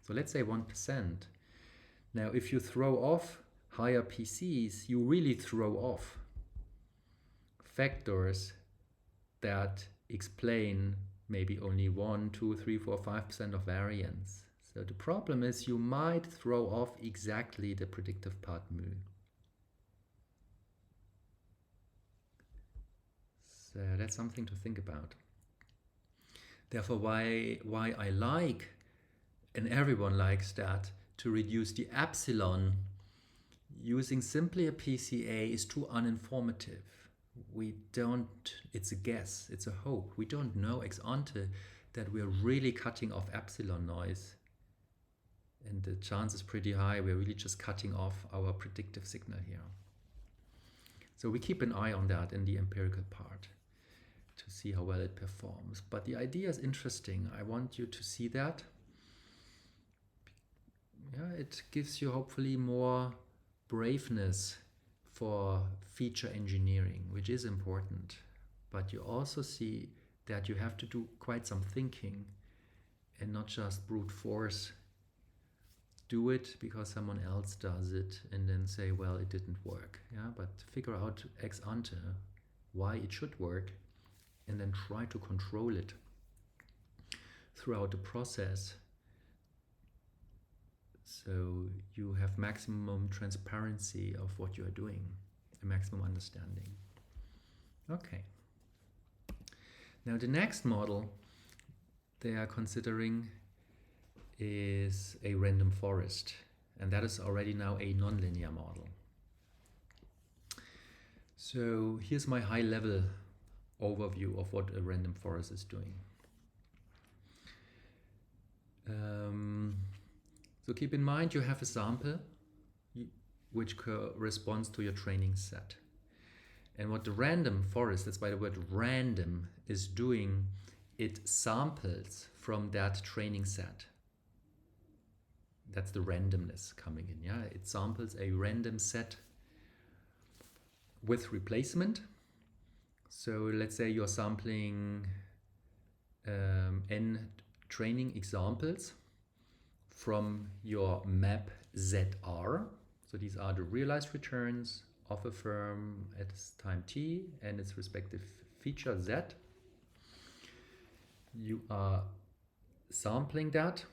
So let's say 1%. Now if you throw off higher PCs, you really throw off factors that explain maybe only 1, 2, 3, 4, 5% of variance. So the problem is you might throw off exactly the predictive part mu. So that's something to think about. Therefore, why I like, and everyone likes that, to reduce the epsilon using simply a PCA is too uninformative. We don't, it's a guess, it's a hope. We don't know ex ante that we're really cutting off epsilon noise. And the chance is pretty high we're really just cutting off our predictive signal here. So we keep an eye on that in the empirical part to see how well it performs. But the idea is interesting. I want you to see that. Yeah, it gives you hopefully more braveness for feature engineering, which is important. But you also see that you have to do quite some thinking and not just brute force. Do it because someone else does it and then say, well, it didn't work. Yeah, but figure out ex ante why it should work and then try to control it throughout the process. So you have maximum transparency of what you are doing, a maximum understanding. Okay. Now the next model they are considering is a random forest, and that is already now a nonlinear model. So here's my high-level overview of what a random forest is doing. So keep in mind you have a sample which corresponds to your training set. And what the random forest, that's why the word random, is doing, it samples from that training set. That's the randomness coming in, yeah? It samples a random set with replacement. So let's say you're sampling n training examples from your map ZR. So these are the realized returns of a firm at time t and its respective feature Z. You are sampling that,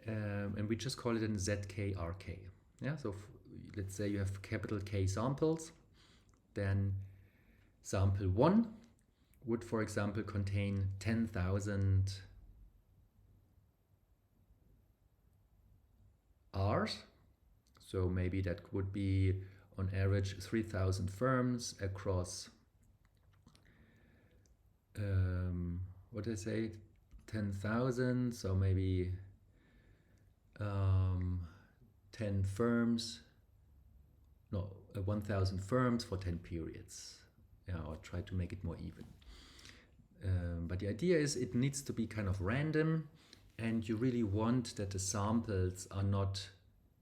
and we just call it an ZKRK. Yeah, so let's say you have capital K samples, then sample 1 would, for example, contain 10,000 R's. So maybe that would be on average 3,000 firms across, what did I say, 10,000, so maybe 10 firms 1,000 firms for 10 periods. Yeah, or try to make it more even. But the idea is it needs to be kind of random, and you really want that the samples are not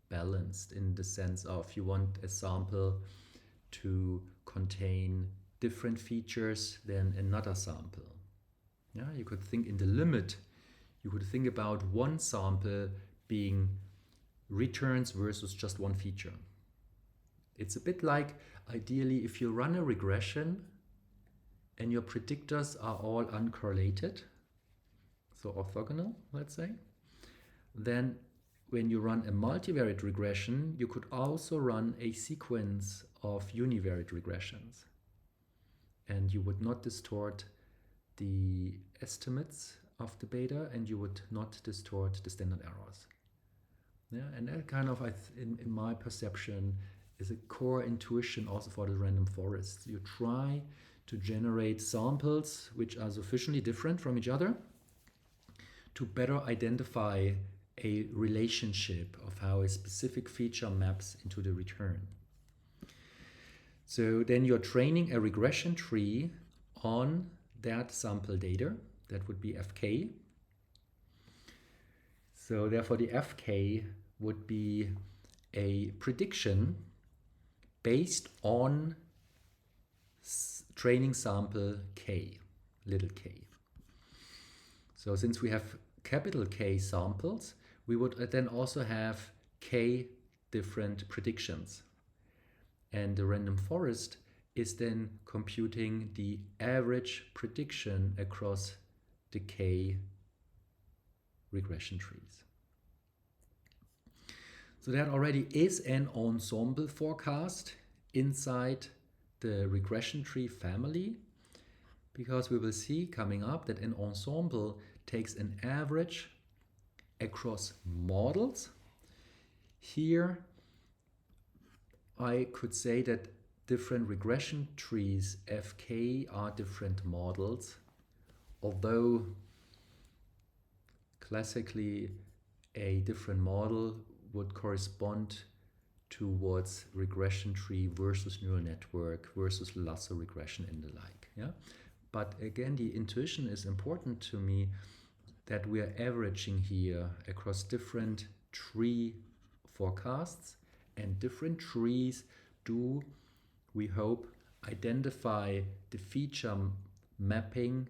balanced, in the sense of you want a sample to contain different features than another sample. Yeah, you could think in the limit, you could think about one sample being returns versus just one feature. It's a bit like, ideally, if you run a regression and your predictors are all uncorrelated, so orthogonal, let's say, then when you run a multivariate regression, you could also run a sequence of univariate regressions. And you would not distort the estimates of the beta, and you would not distort the standard errors. Yeah, and that kind of, in my perception, is a core intuition also for the random forests. You try to generate samples which are sufficiently different from each other to better identify a relationship of how a specific feature maps into the return. So then you're training a regression tree on that sample data. That would be fk. So therefore the fk would be a prediction based on training sample k, little k. So since we have capital K samples, we would then also have k different predictions. And the random forest is then computing the average prediction across the k regression trees. So that already is an ensemble forecast inside the regression tree family, because we will see coming up that an ensemble takes an average across models. Here I could say that different regression trees fk are different models, although classically a different model would correspond towards regression tree versus neural network versus lasso regression and the like. Yeah, but again, the intuition is important to me, that we are averaging here across different tree forecasts, and different trees do, we hope, identify the feature mapping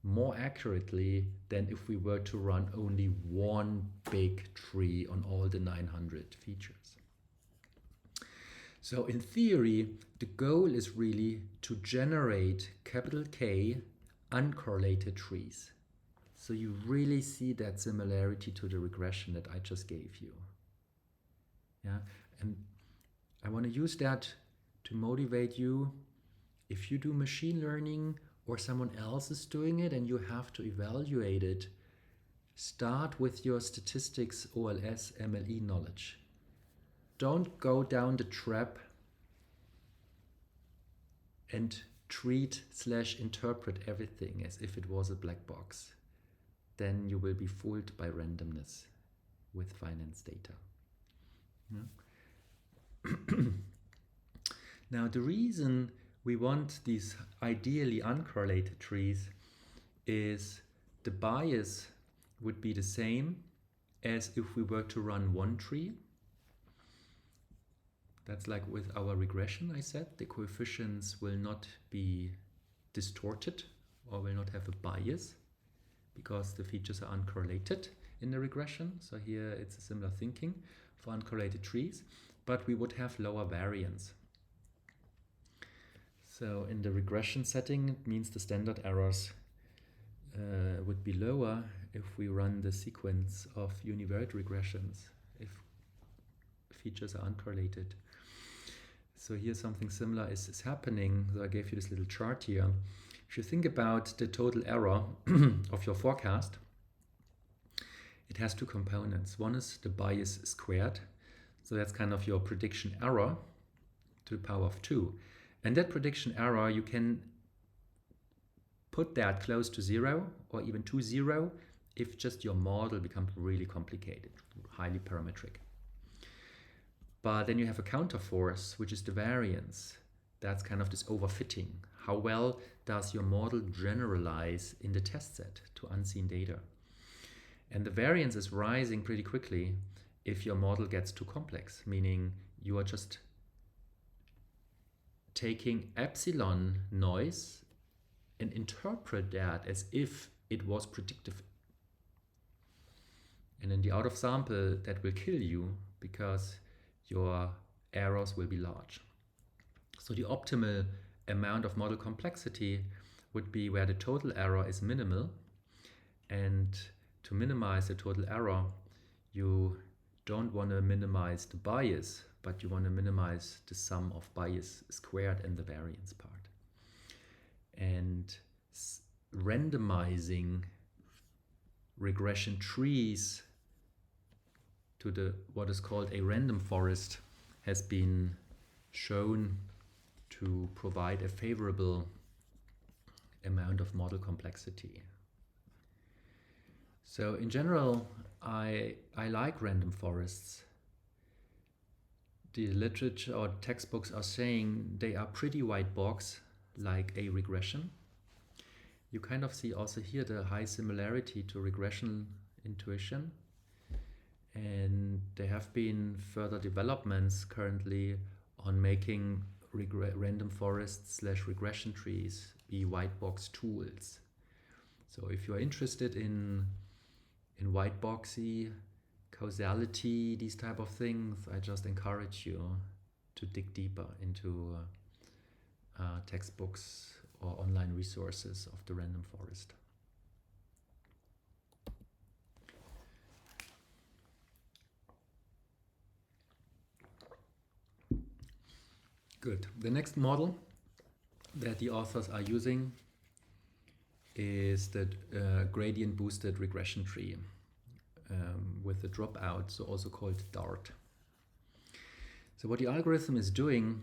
more accurately than if we were to run only one big tree on all the 900 features. So in theory, the goal is really to generate capital K uncorrelated trees. So you really see that similarity to the regression that I just gave you. Yeah, and I want to use that to motivate you. If you do machine learning or someone else is doing it and you have to evaluate it, start with your statistics, OLS, MLE knowledge. Don't go down the trap and treat/interpret everything as if it was a black box. Then you will be fooled by randomness with finance data. Yeah. Now, the reason we want these ideally uncorrelated trees is the bias would be the same as if we were to run one tree. That's like with our regression, I said, the coefficients will not be distorted or will not have a bias because the features are uncorrelated in the regression. So here it's a similar thinking for uncorrelated trees, but we would have lower variance. So in the regression setting, it means the standard errors would be lower if we run the sequence of univariate regressions, if features are uncorrelated. So here something similar is happening. So I gave you this little chart here. If you think about the total error of your forecast, it has two components. One is the bias squared. So that's kind of your prediction error to the power of 2. And that prediction error, you can put that close to 0 or even to 0 if just your model becomes really complicated, highly parametric. But then you have a counterforce, which is the variance. That's kind of this overfitting. How well does your model generalize in the test set to unseen data? And the variance is rising pretty quickly if your model gets too complex, meaning you are just taking epsilon noise and interpret that as if it was predictive. And in the out of sample, that will kill you because your errors will be large. So the optimal amount of model complexity would be where the total error is minimal. And to minimize the total error, you don't want to minimize the bias, but you want to minimize the sum of bias squared and the variance part. And randomizing regression trees to what is called a random forest has been shown to provide a favorable amount of model complexity. So in general, I like random forests. The literature or textbooks are saying they are pretty white box, like a regression. You kind of see also here the high similarity to regression intuition. And there have been further developments currently on making random forests / regression trees be white box tools. So if you are interested in white boxy, causality, these type of things, I just encourage you to dig deeper into textbooks or online resources of the random forest. Good. The next model that the authors are using is the gradient boosted regression tree with the dropout, so also called DART. So what the algorithm is doing,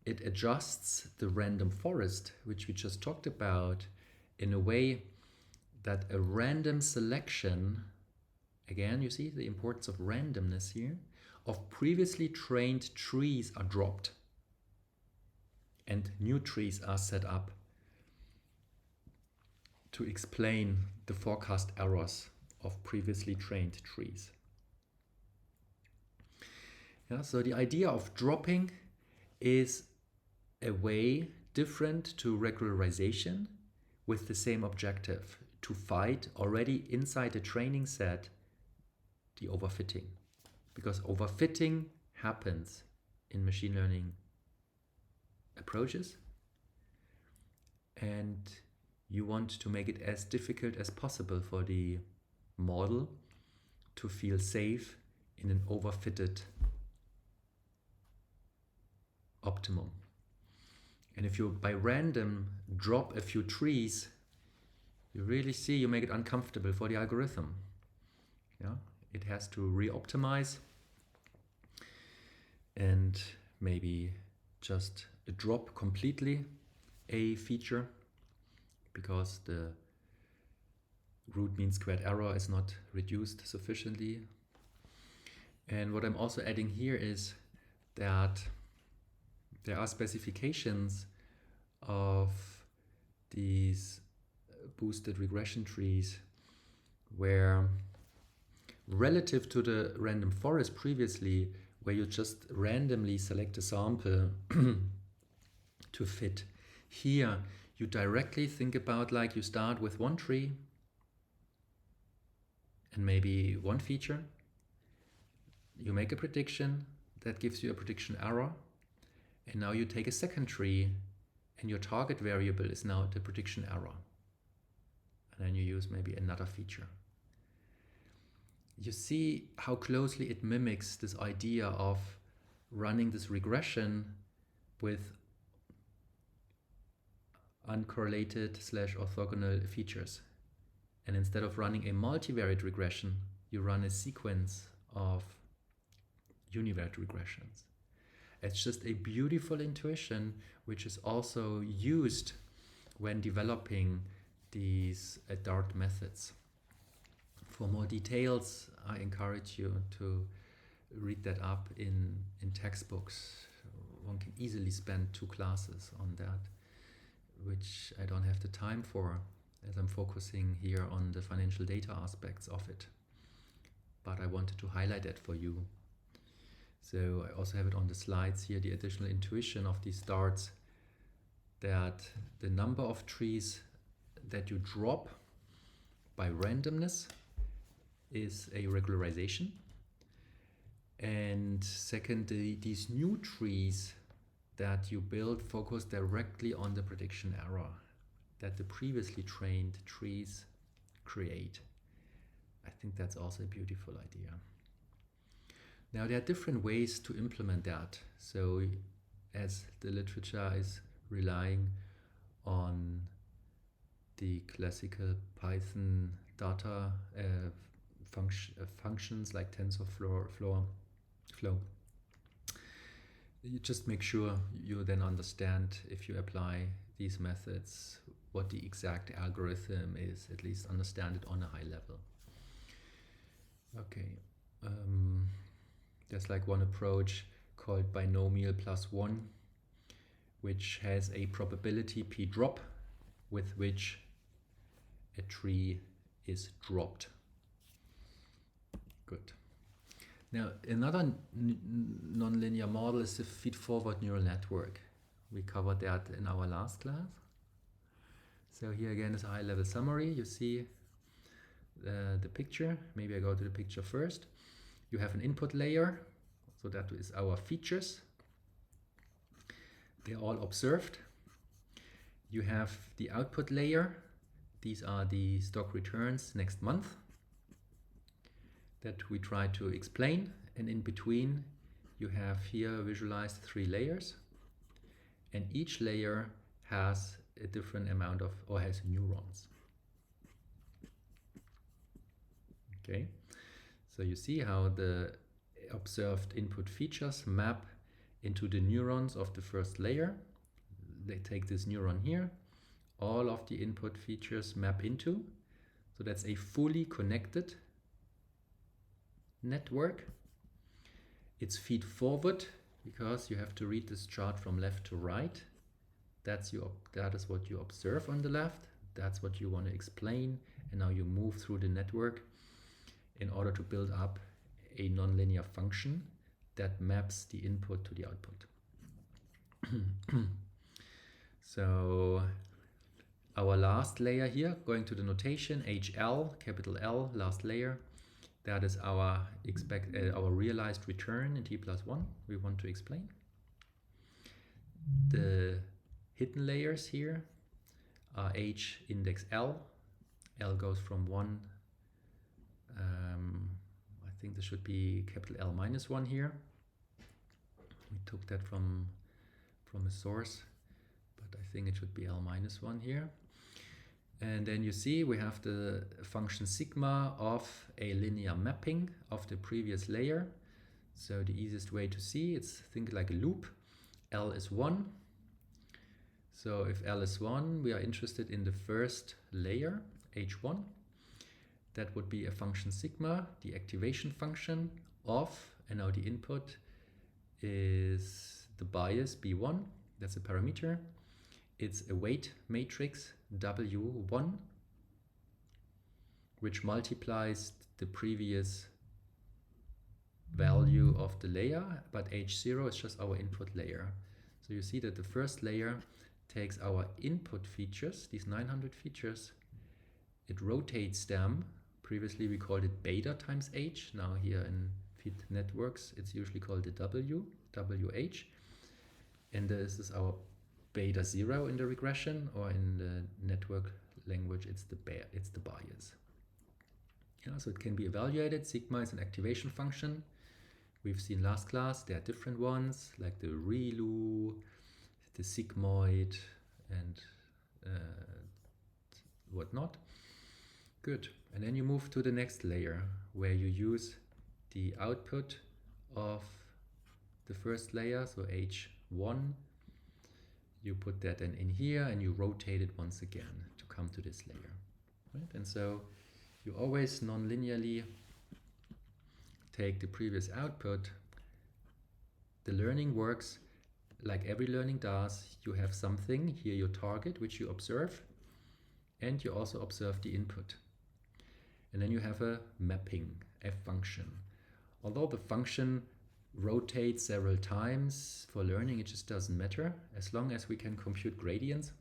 it adjusts the random forest, which we just talked about, in a way that a random selection, again, you see the importance of randomness here, of previously trained trees are dropped and new trees are set up to explain the forecast errors of previously trained trees. Yeah, so the idea of dropping is a way different to regularization with the same objective, to fight already inside the training set the overfitting. Because overfitting happens in machine learning approaches, and you want to make it as difficult as possible for the model to feel safe in an overfitted optimum. And if you by random drop a few trees, you really see you make it uncomfortable for the algorithm. Yeah, it has to re-optimize and maybe just drop completely a feature because the root mean squared error is not reduced sufficiently. And what I'm also adding here is that there are specifications of these boosted regression trees where, relative to the random forest previously, where you just randomly select a sample to fit, here you directly think about, like, you start with one tree and maybe one feature. You make a prediction that gives you a prediction error. And now you take a second tree and your target variable is now the prediction error. And then you use maybe another feature. You see how closely it mimics this idea of running this regression with uncorrelated / orthogonal features. And instead of running a multivariate regression, you run a sequence of univariate regressions. It's just a beautiful intuition, which is also used when developing these DART methods. For more details, I encourage you to read that up in textbooks. One can easily spend 2 classes on that, which I don't have the time for, as I'm focusing here on the financial data aspects of it. But I wanted to highlight that for you. So I also have it on the slides here, the additional intuition of these darts, that the number of trees that you drop by randomness is a regularization. And secondly, these new trees that you build focus directly on the prediction error that the previously trained trees create. I think that's also a beautiful idea. Now, there are different ways to implement that. So as the literature is relying on the classical Python data functions like TensorFlow, you just make sure you then understand, if you apply these methods, what the exact algorithm is, at least understand it on a high level. Okay, there's like one approach called binomial +1, which has a probability p drop with which a tree is dropped. Good. Now, another nonlinear model is the feed-forward neural network. We covered that in our last class. So here again is a high-level summary. You see the picture. Maybe I go to the picture first. You have an input layer, so that is our features. They're all observed. You have the output layer. These are the stock returns next month that we try to explain, and in between you have here visualized 3 layers, and each layer has a different amount of, or has neurons. Okay, so you see how the observed input features map into the neurons of the first layer. They take this neuron here, all of the input features map into, so that's a fully connected network. It's feed forward because you have to read this chart from left to right. That is what you observe on the left. That's what you want to explain. And now you move through the network in order to build up a nonlinear function that maps the input to the output. So our last layer here, going to the notation, HL, capital L, last layer, that is our realized return in t+1 we want to explain. The hidden layers here are H index L. L goes from 1, I think this should be capital L -1 here. We took that from a source, but I think it should be L -1 here. And then you see we have the function sigma of a linear mapping of the previous layer. So the easiest way to see, it's think like a loop. L is 1. So if L is 1, we are interested in the first layer, H1. That would be a function sigma, the activation function of, and now the input is the bias B1, that's a parameter. It's a weight matrix W1, which multiplies the previous value of the layer, but H0 is just our input layer. So you see that the first layer takes our input features, these 900 features, it rotates them. Previously we called it beta times H. Now here in feed networks it's usually called the WH. And this is our beta 0 in the regression, or in the network language it's the bias. Yeah, so it can be evaluated. Sigma is an activation function. We've seen last class there are different ones like the ReLU, the sigmoid, and whatnot. Good. And then you move to the next layer where you use the output of the first layer, so H1. You put that then in here and you rotate it once again to come to this layer. Right? And so you always non-linearly take the previous output, the learning works like every learning does. You have something, here your target, which you observe, and you also observe the input. And then you have a mapping, f function. Although the function rotates several times for learning, it just doesn't matter. As long as we can compute gradients,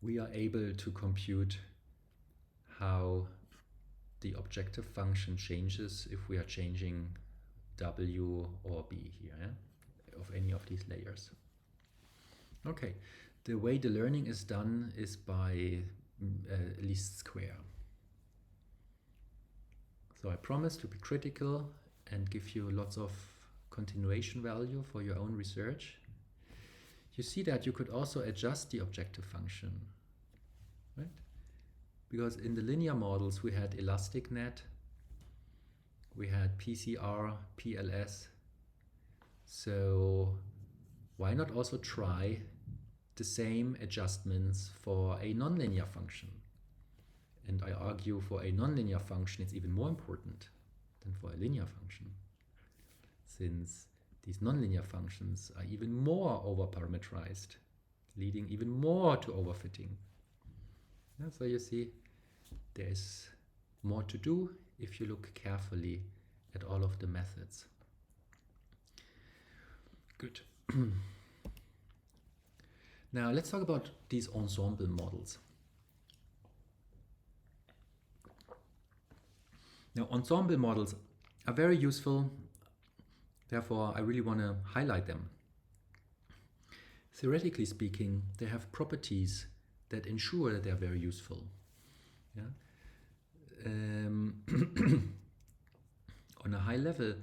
we are able to compute how the objective function changes if we are changing w or b here, of any of these layers. Okay, the way the learning is done is by least square. So I promise to be critical and give you lots of continuation value for your own research. You see that you could also adjust the objective function, right? Because in the linear models we had elastic net, we had PCR, PLS. So why not also try the same adjustments for a nonlinear function? And I argue for a nonlinear function it's even more important than for a linear function, since these nonlinear functions are even more overparameterized, leading even more to overfitting. Yeah, so you see, there's more to do if you look carefully at all of the methods. Good. Now let's talk about these ensemble models. Now, ensemble models are very useful, therefore I really want to highlight them. Theoretically speaking, they have properties that ensure that they are very useful. Yeah? On a high level,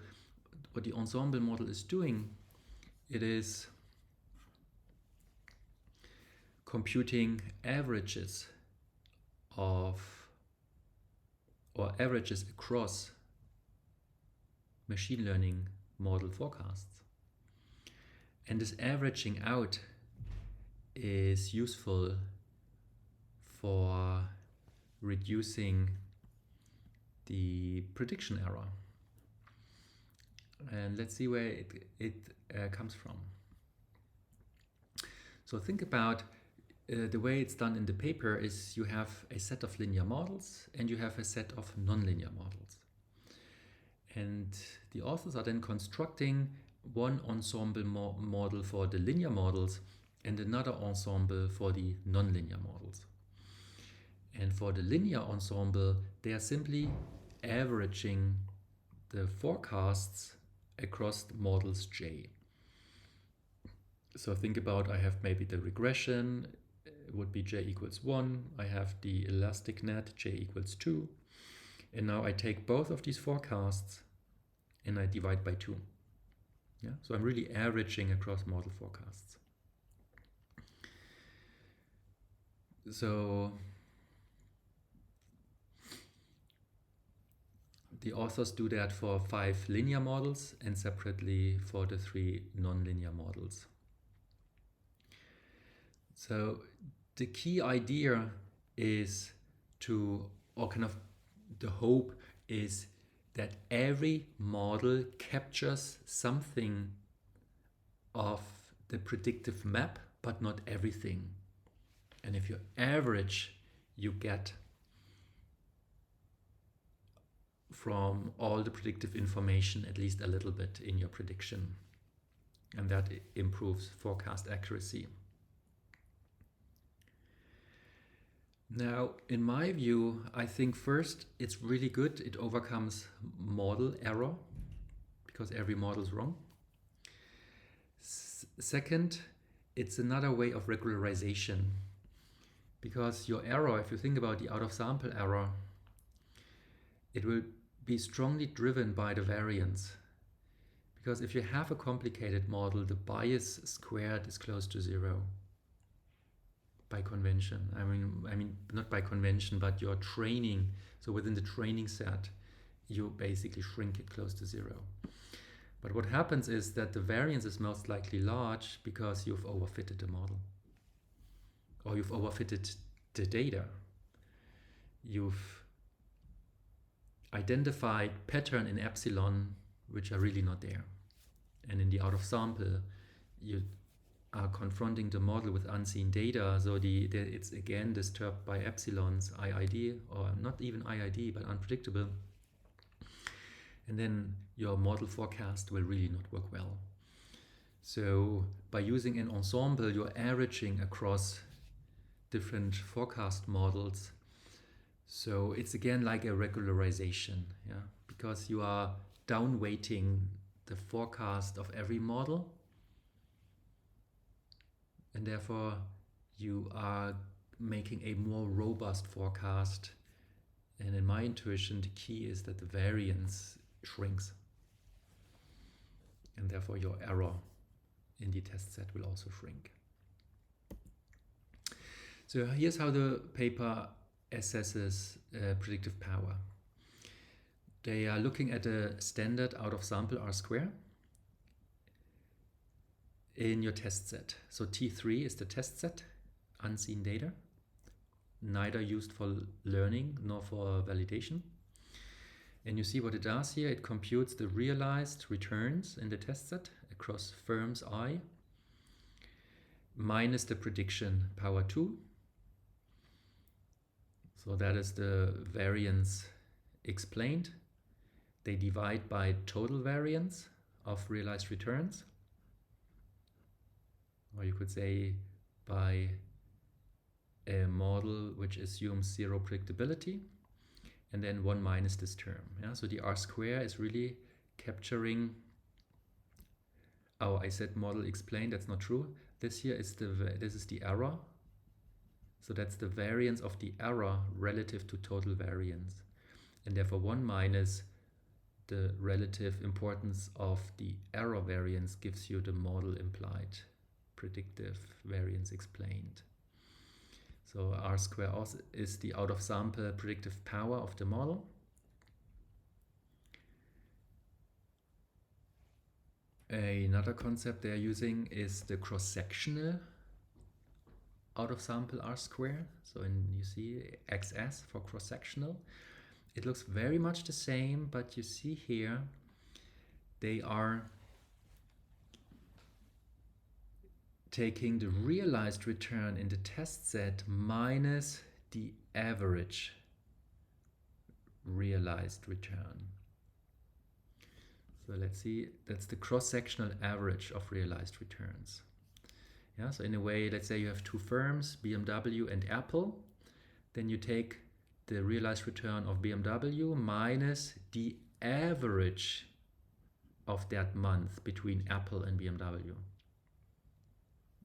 what the ensemble model is doing, it is computing averages across machine learning model forecasts. And this averaging out is useful for reducing the prediction error. And let's see where it comes from. So think about the way it's done in the paper is you have a set of linear models and you have a set of nonlinear models. And the authors are then constructing one ensemble model for the linear models and another ensemble for the nonlinear models. And for the linear ensemble, they are simply averaging the forecasts across the models J. So think about, I have maybe the regression, would be J equals 1. I have the elastic net, J equals 2. And now I take both of these forecasts and I divide by 2. Yeah? So I'm really averaging across model forecasts. So the authors do that for 5 linear models and separately for the 3 nonlinear models. So the key idea is the hope is that every model captures something of the predictive map, but not everything. And if you average, you get from all the predictive information at least a little bit in your prediction. And that improves forecast accuracy. Now, in my view, I think first it's really good. It overcomes model error because every model is wrong. Second, it's another way of regularization because your error, if you think about the out of sample error, it will be strongly driven by the variance. Because if you have a complicated model, the bias squared is close to 0. By convention. I mean, not by convention, but your training. So within the training set, you basically shrink it close to 0. But what happens is that the variance is most likely large because you've overfitted the model. Or you've overfitted the data. identified pattern in epsilon which are really not there. And in the out of sample, you are confronting the model with unseen data, so it's again disturbed by epsilons, IID, or not even IID, but unpredictable. And then your model forecast will really not work well. So by using an ensemble, you're averaging across different forecast models. So it's again like a regularization, yeah, because you are downweighting the forecast of every model, and therefore you are making a more robust forecast. And in my intuition, the key is that the variance shrinks, and therefore your error in the test set will also shrink. So here's how the paper assesses predictive power. They are looking at a standard out of sample R² in your test set. So T3 is the test set, unseen data, neither used for learning nor for validation. And you see what it does here. It computes the realized returns in the test set across firms I minus the prediction power 2. So that is the variance explained. They divide by total variance of realized returns. Or you could say by a model which assumes zero predictability, and then 1 minus this term. Yeah? So the R² is really capturing, oh, I said model explained, that's not true. This here is this is the error. So that's the variance of the error relative to total variance. And therefore 1 minus the relative importance of the error variance gives you the model implied predictive variance explained. So R² also is the out of sample predictive power of the model. Another concept they are using is the cross-sectional out of sample R². So you see XS for cross-sectional. It looks very much the same, but you see here they are taking the realized return in the test set minus the average realized return. So let's see, that's the cross-sectional average of realized returns. Yeah, so in a way, let's say you have two firms, BMW and Apple. Then you take the realized return of BMW minus the average of that month between Apple and BMW.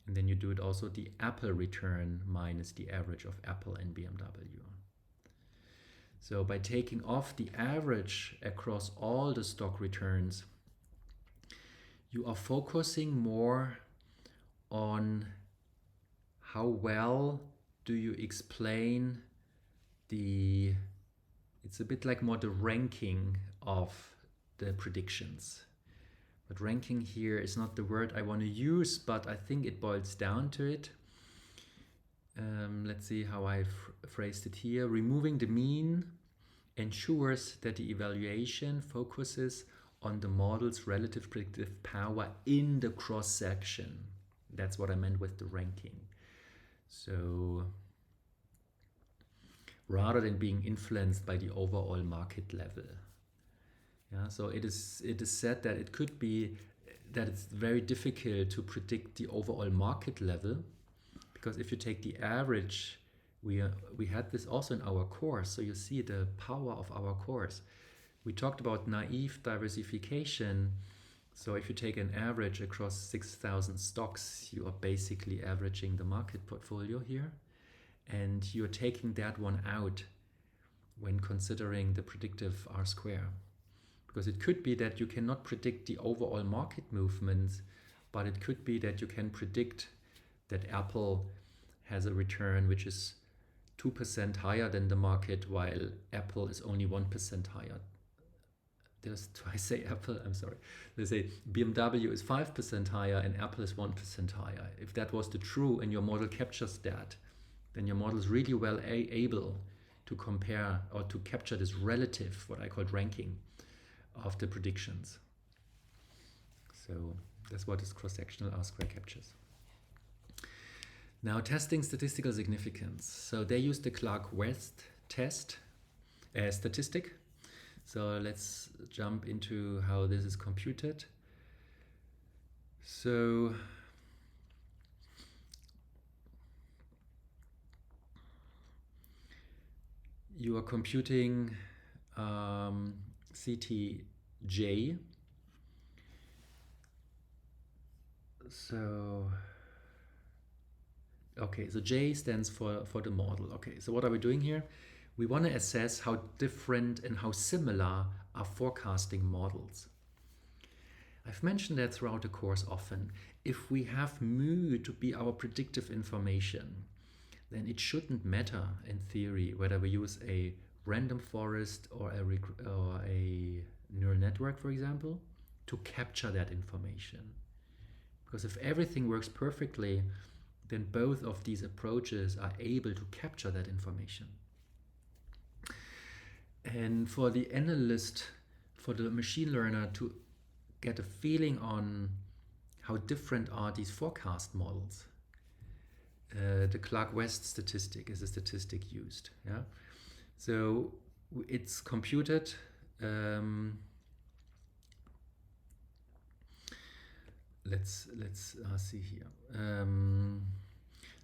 And then you do it also the Apple return minus the average of Apple and BMW. So by taking off the average across all the stock returns, you are focusing more on how well do you explain it's a bit like more the ranking of the predictions. But ranking here is not the word I want to use, but I think it boils down to it. Let's see how I phrased it here. Removing the mean ensures that the evaluation focuses on the model's relative predictive power in the cross-section. That's what I meant with the ranking. So rather than being influenced by the overall market level. Yeah, so it is said that it could be that it's very difficult to predict the overall market level, because if you take the average, we had this also in our course, so you see the power of our course. We talked about naive diversification. So if you take an average across 6,000 stocks, you are basically averaging the market portfolio here. And you're taking that one out when considering the predictive R². Because it could be that you cannot predict the overall market movements, but it could be that you can predict that Apple has a return which is 2% higher than the market, while Apple is only 1% higher. Do I say Apple? I'm sorry. They say BMW is 5% higher and Apple is 1% higher. If that was the true and your model captures that, then your model is really well able to compare or to capture this relative, what I called ranking, of the predictions. So that's what this cross-sectional R-square captures. Now, testing statistical significance. So they use the Clark-West test statistic. So let's jump into how this is computed. So you are computing CTJ. So okay, so J stands for the model. Okay, so what are we doing here? We want to assess how different and how similar are forecasting models. I've mentioned that throughout the course often. If we have mu to be our predictive information, then it shouldn't matter in theory whether we use a random forest or a neural network, for example, to capture that information. Because if everything works perfectly, then both of these approaches are able to capture that information. And for the analyst, for the machine learner to get a feeling on how different are these forecast models, the Clark-West statistic is a statistic used. Yeah, so it's computed. Let's see here.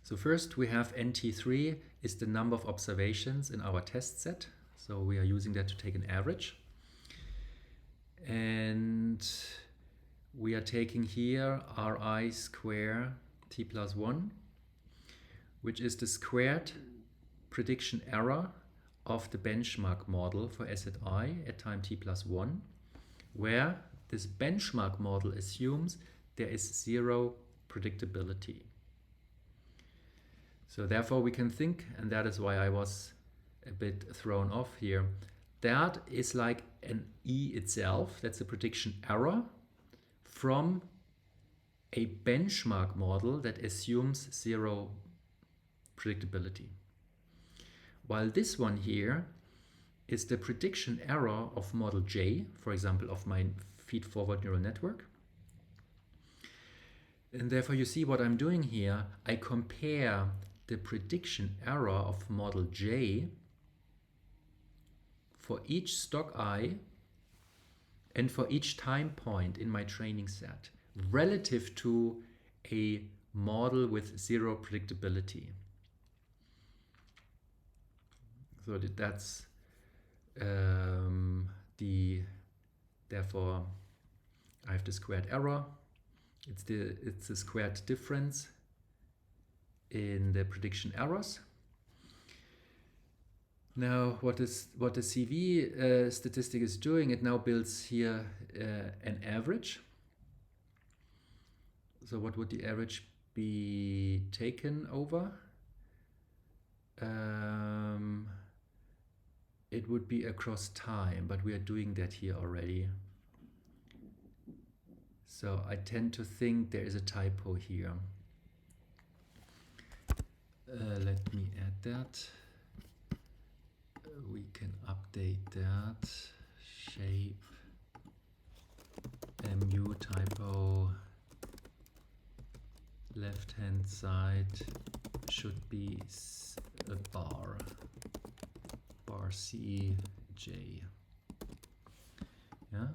So first we have NT3 is the number of observations in our test set. So we are using that to take an average. And we are taking here Ri square t plus 1, which is the squared prediction error of the benchmark model for asset I at time t plus 1, where this benchmark model assumes there is zero predictability. So therefore we can think, and that is why I was a bit thrown off here, that is like an E itself, that's a prediction error from a benchmark model that assumes zero predictability. While this one here is the prediction error of model J, for example, of my feed-forward neural network. And therefore you see what I'm doing here, I compare the prediction error of model J for each stock I and for each time point in my training set relative to a model with zero predictability. So that's therefore I have the squared error. It's the squared difference in the prediction errors. Now, what the CV statistic is doing, it now builds here an average. So what would the average be taken over? It would be across time, but we are doing that here already. So I tend to think there is a typo here. Let me add that. We can update that. Shape mu typo. Left hand side should be a bar CJ. Yeah.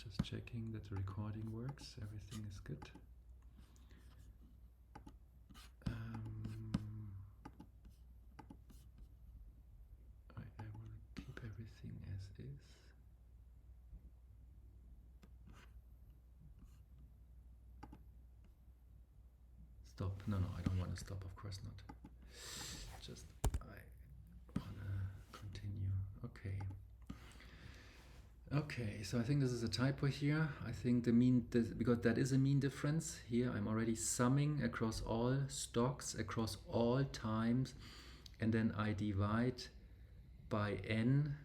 Just checking that the recording works. Everything is good. I will keep everything as is. Stop. No, I don't want to stop. Of course not. Just I want to continue. Okay. Okay, so I think this is a typo here. I think the mean, because that is a mean difference. Here I'm already summing across all stocks, across all times, and then I divide by n.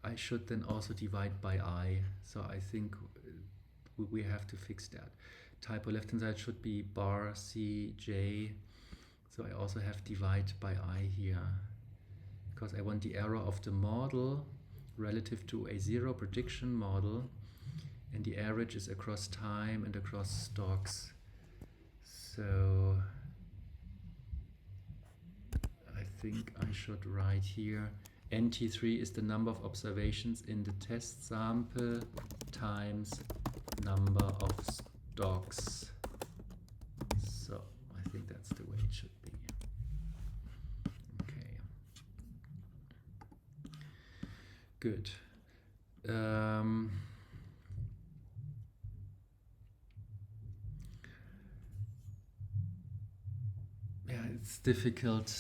I should then also divide by I. So I think we have to fix that. Typo left hand side should be bar Cj. So I also have divide by I here, because I want the error of the model relative to a zero prediction model, and the average is across time and across stocks. So I think I should write here NT3 is the number of observations in the test sample times number of stocks. So I think that's the way it should be. Okay. Good. Yeah, it's difficult.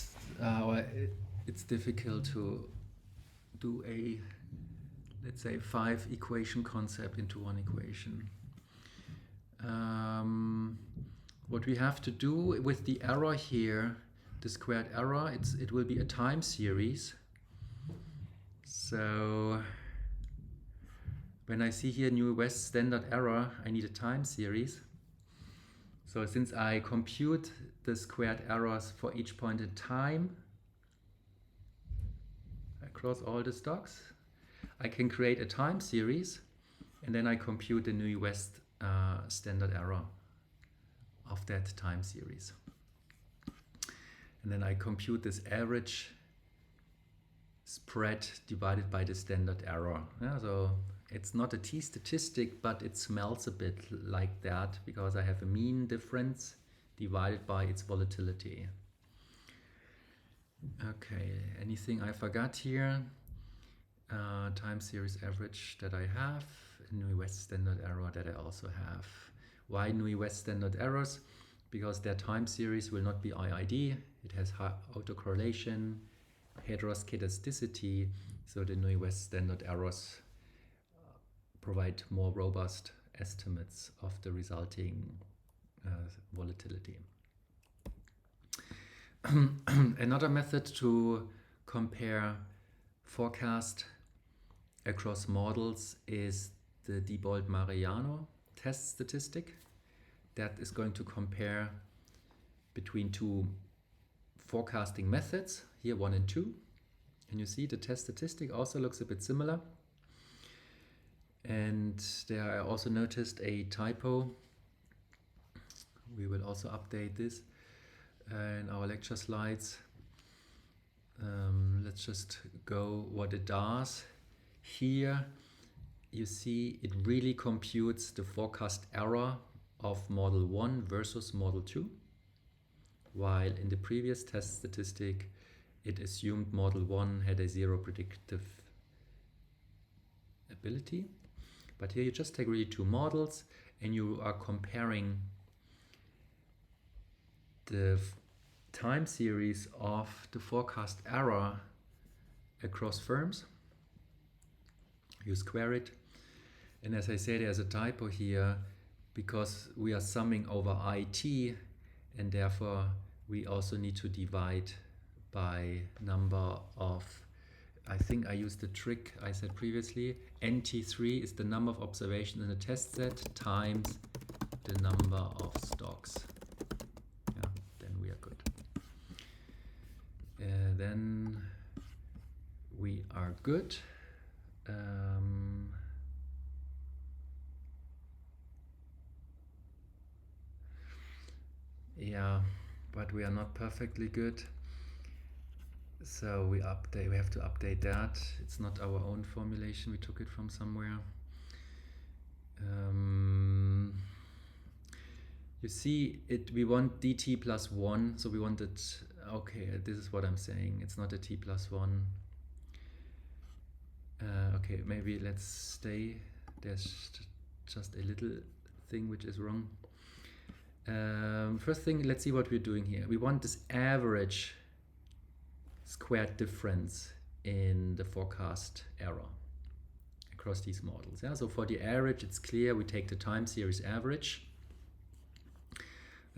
It's difficult to do a, let's say, 5 equation concept into one equation. What we have to do with the error here, the squared error, it will be a time series. So when I see here New West standard error, I need a time series. So since I compute the squared errors for each point in time across all the stocks, I can create a time series, and then I compute the New West standard error of that time series. And then I compute this average spread divided by the standard error. Yeah, so it's not a t-statistic, but it smells a bit like that, because I have a mean difference divided by its volatility. Okay, anything I forgot here? Time series average that I have, New West standard error that I also have. Why New West standard errors? Because their time series will not be IID. It has high autocorrelation, heteroscedasticity, so the New West standard errors provide more robust estimates of the resulting volatility. Another method to compare forecast across models is the Diebold-Mariano test statistic. That is going to compare between 2 forecasting methods, here 1 and 2. And you see the test statistic also looks a bit similar. And there I also noticed a typo. We will also update this in our lecture slides. Let's just go what it does. Here you see it really computes the forecast error of model 1 versus model 2, while in the previous test statistic it assumed model 1 had a 0 predictive ability. But here you just take really 2 models and you are comparing the time series of the forecast error across firms. You square it, and as I said, there's a typo here because we are summing over IT, and therefore we also need to divide by number of, I think I used the trick I said previously, NT3 is the number of observations in a test set times the number of stocks. Yeah, then we are good. Then we are good. Yeah, but we are not perfectly good. So we have to update that. It's not our own formulation, we took it from somewhere. You see it, we want dt plus 1, so we want it, okay, this is what I'm saying, it's not a t plus 1. Okay, maybe let's stay, there's just a little thing which is wrong. First thing, let's see what we're doing here. We want this average squared difference in the forecast error across these models. Yeah? So for the average, it's clear we take the time series average.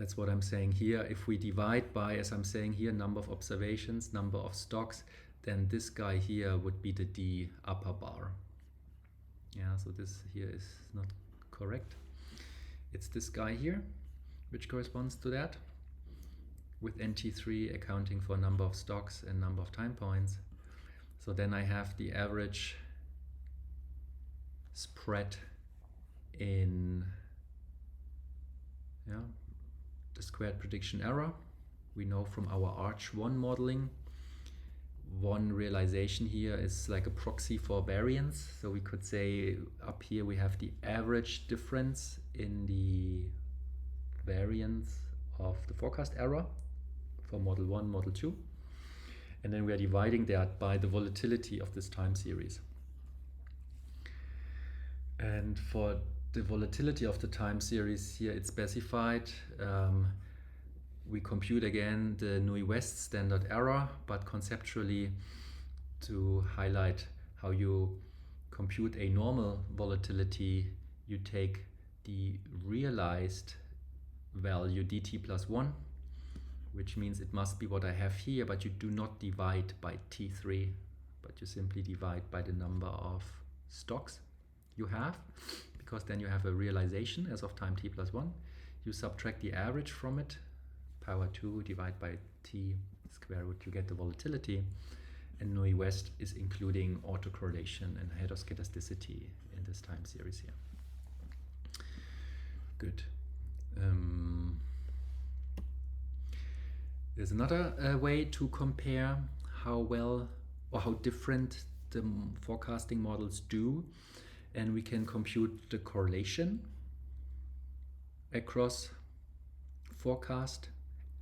That's what I'm saying here. If we divide by, as I'm saying here, number of observations, number of stocks, then this guy here would be the D upper bar. Yeah, so this here is not correct. It's this guy here, which corresponds to that, with NT3 accounting for number of stocks and number of time points. So then I have the average spread in the squared prediction error. We know from our Arch1 modeling, one realization here is like a proxy for variance. So we could say up here we have the average difference in the variance of the forecast error for model 1, model 2. And then we are dividing that by the volatility of this time series. And for the volatility of the time series here, it's specified. We compute again the Nui-West standard error, but conceptually, to highlight how you compute a normal volatility, you take the realized value dt plus 1, which means it must be what I have here, but you do not divide by T3, but you simply divide by the number of stocks you have, because then you have a realization as of time t plus 1. You subtract the average from it, power 2, divide by t square root, you get the volatility. And Nui-West is including autocorrelation and heteroscedasticity in this time series here. Good. There's another way to compare how well or how different the forecasting models do, and we can compute the correlation across forecast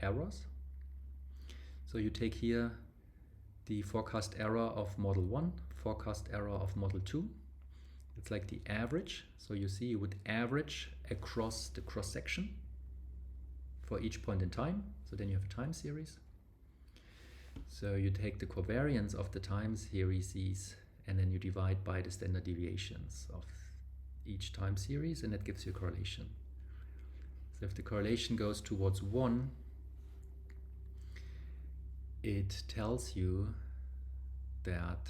errors. So you take here the forecast error of model 1, forecast error of model 2. It's like the average. So you see you would average across the cross-section for each point in time. So then you have a time series. So you take the covariance of the time series and then you divide by the standard deviations of each time series, and that gives you a correlation. So if the correlation goes towards 1, it tells you that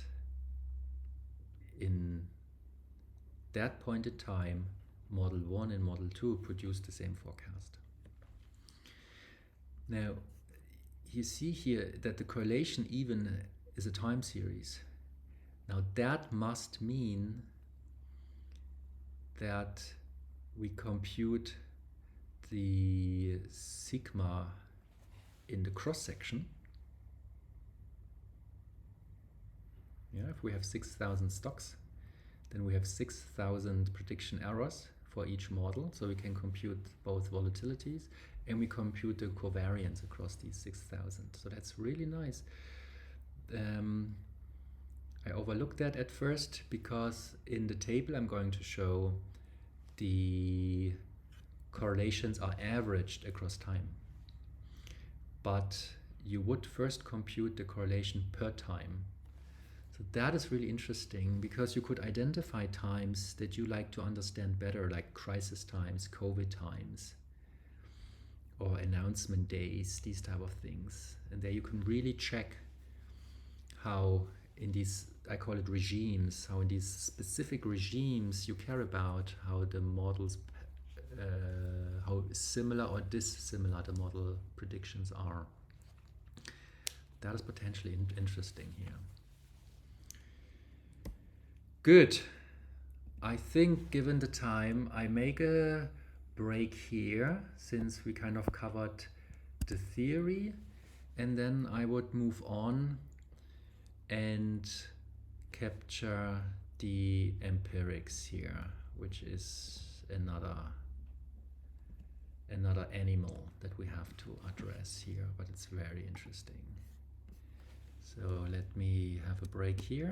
in that point in time, model 1 and model 2 produce the same forecast. Now, you see here that the correlation even is a time series. Now that must mean that we compute the sigma in the cross-section. Yeah, if we have 6,000 stocks, then we have 6,000 prediction errors for each model. So we can compute both volatilities and we compute the covariance across these 6,000. So that's really nice. I overlooked that at first because in the table I'm going to show the correlations are averaged across time. But you would first compute the correlation per time. So that is really interesting because you could identify times that you like to understand better, like crisis times, COVID times, or announcement days, these type of things. And there you can really check how in these, I call it regimes, how in these specific regimes you care about how the models, how similar or dissimilar the model predictions are. That is potentially interesting here. Good. I think given the time, I make a break here since we kind of covered the theory, and then I would move on and capture the empirics here, which is another animal that we have to address here, but it's very interesting. So let me have a break here.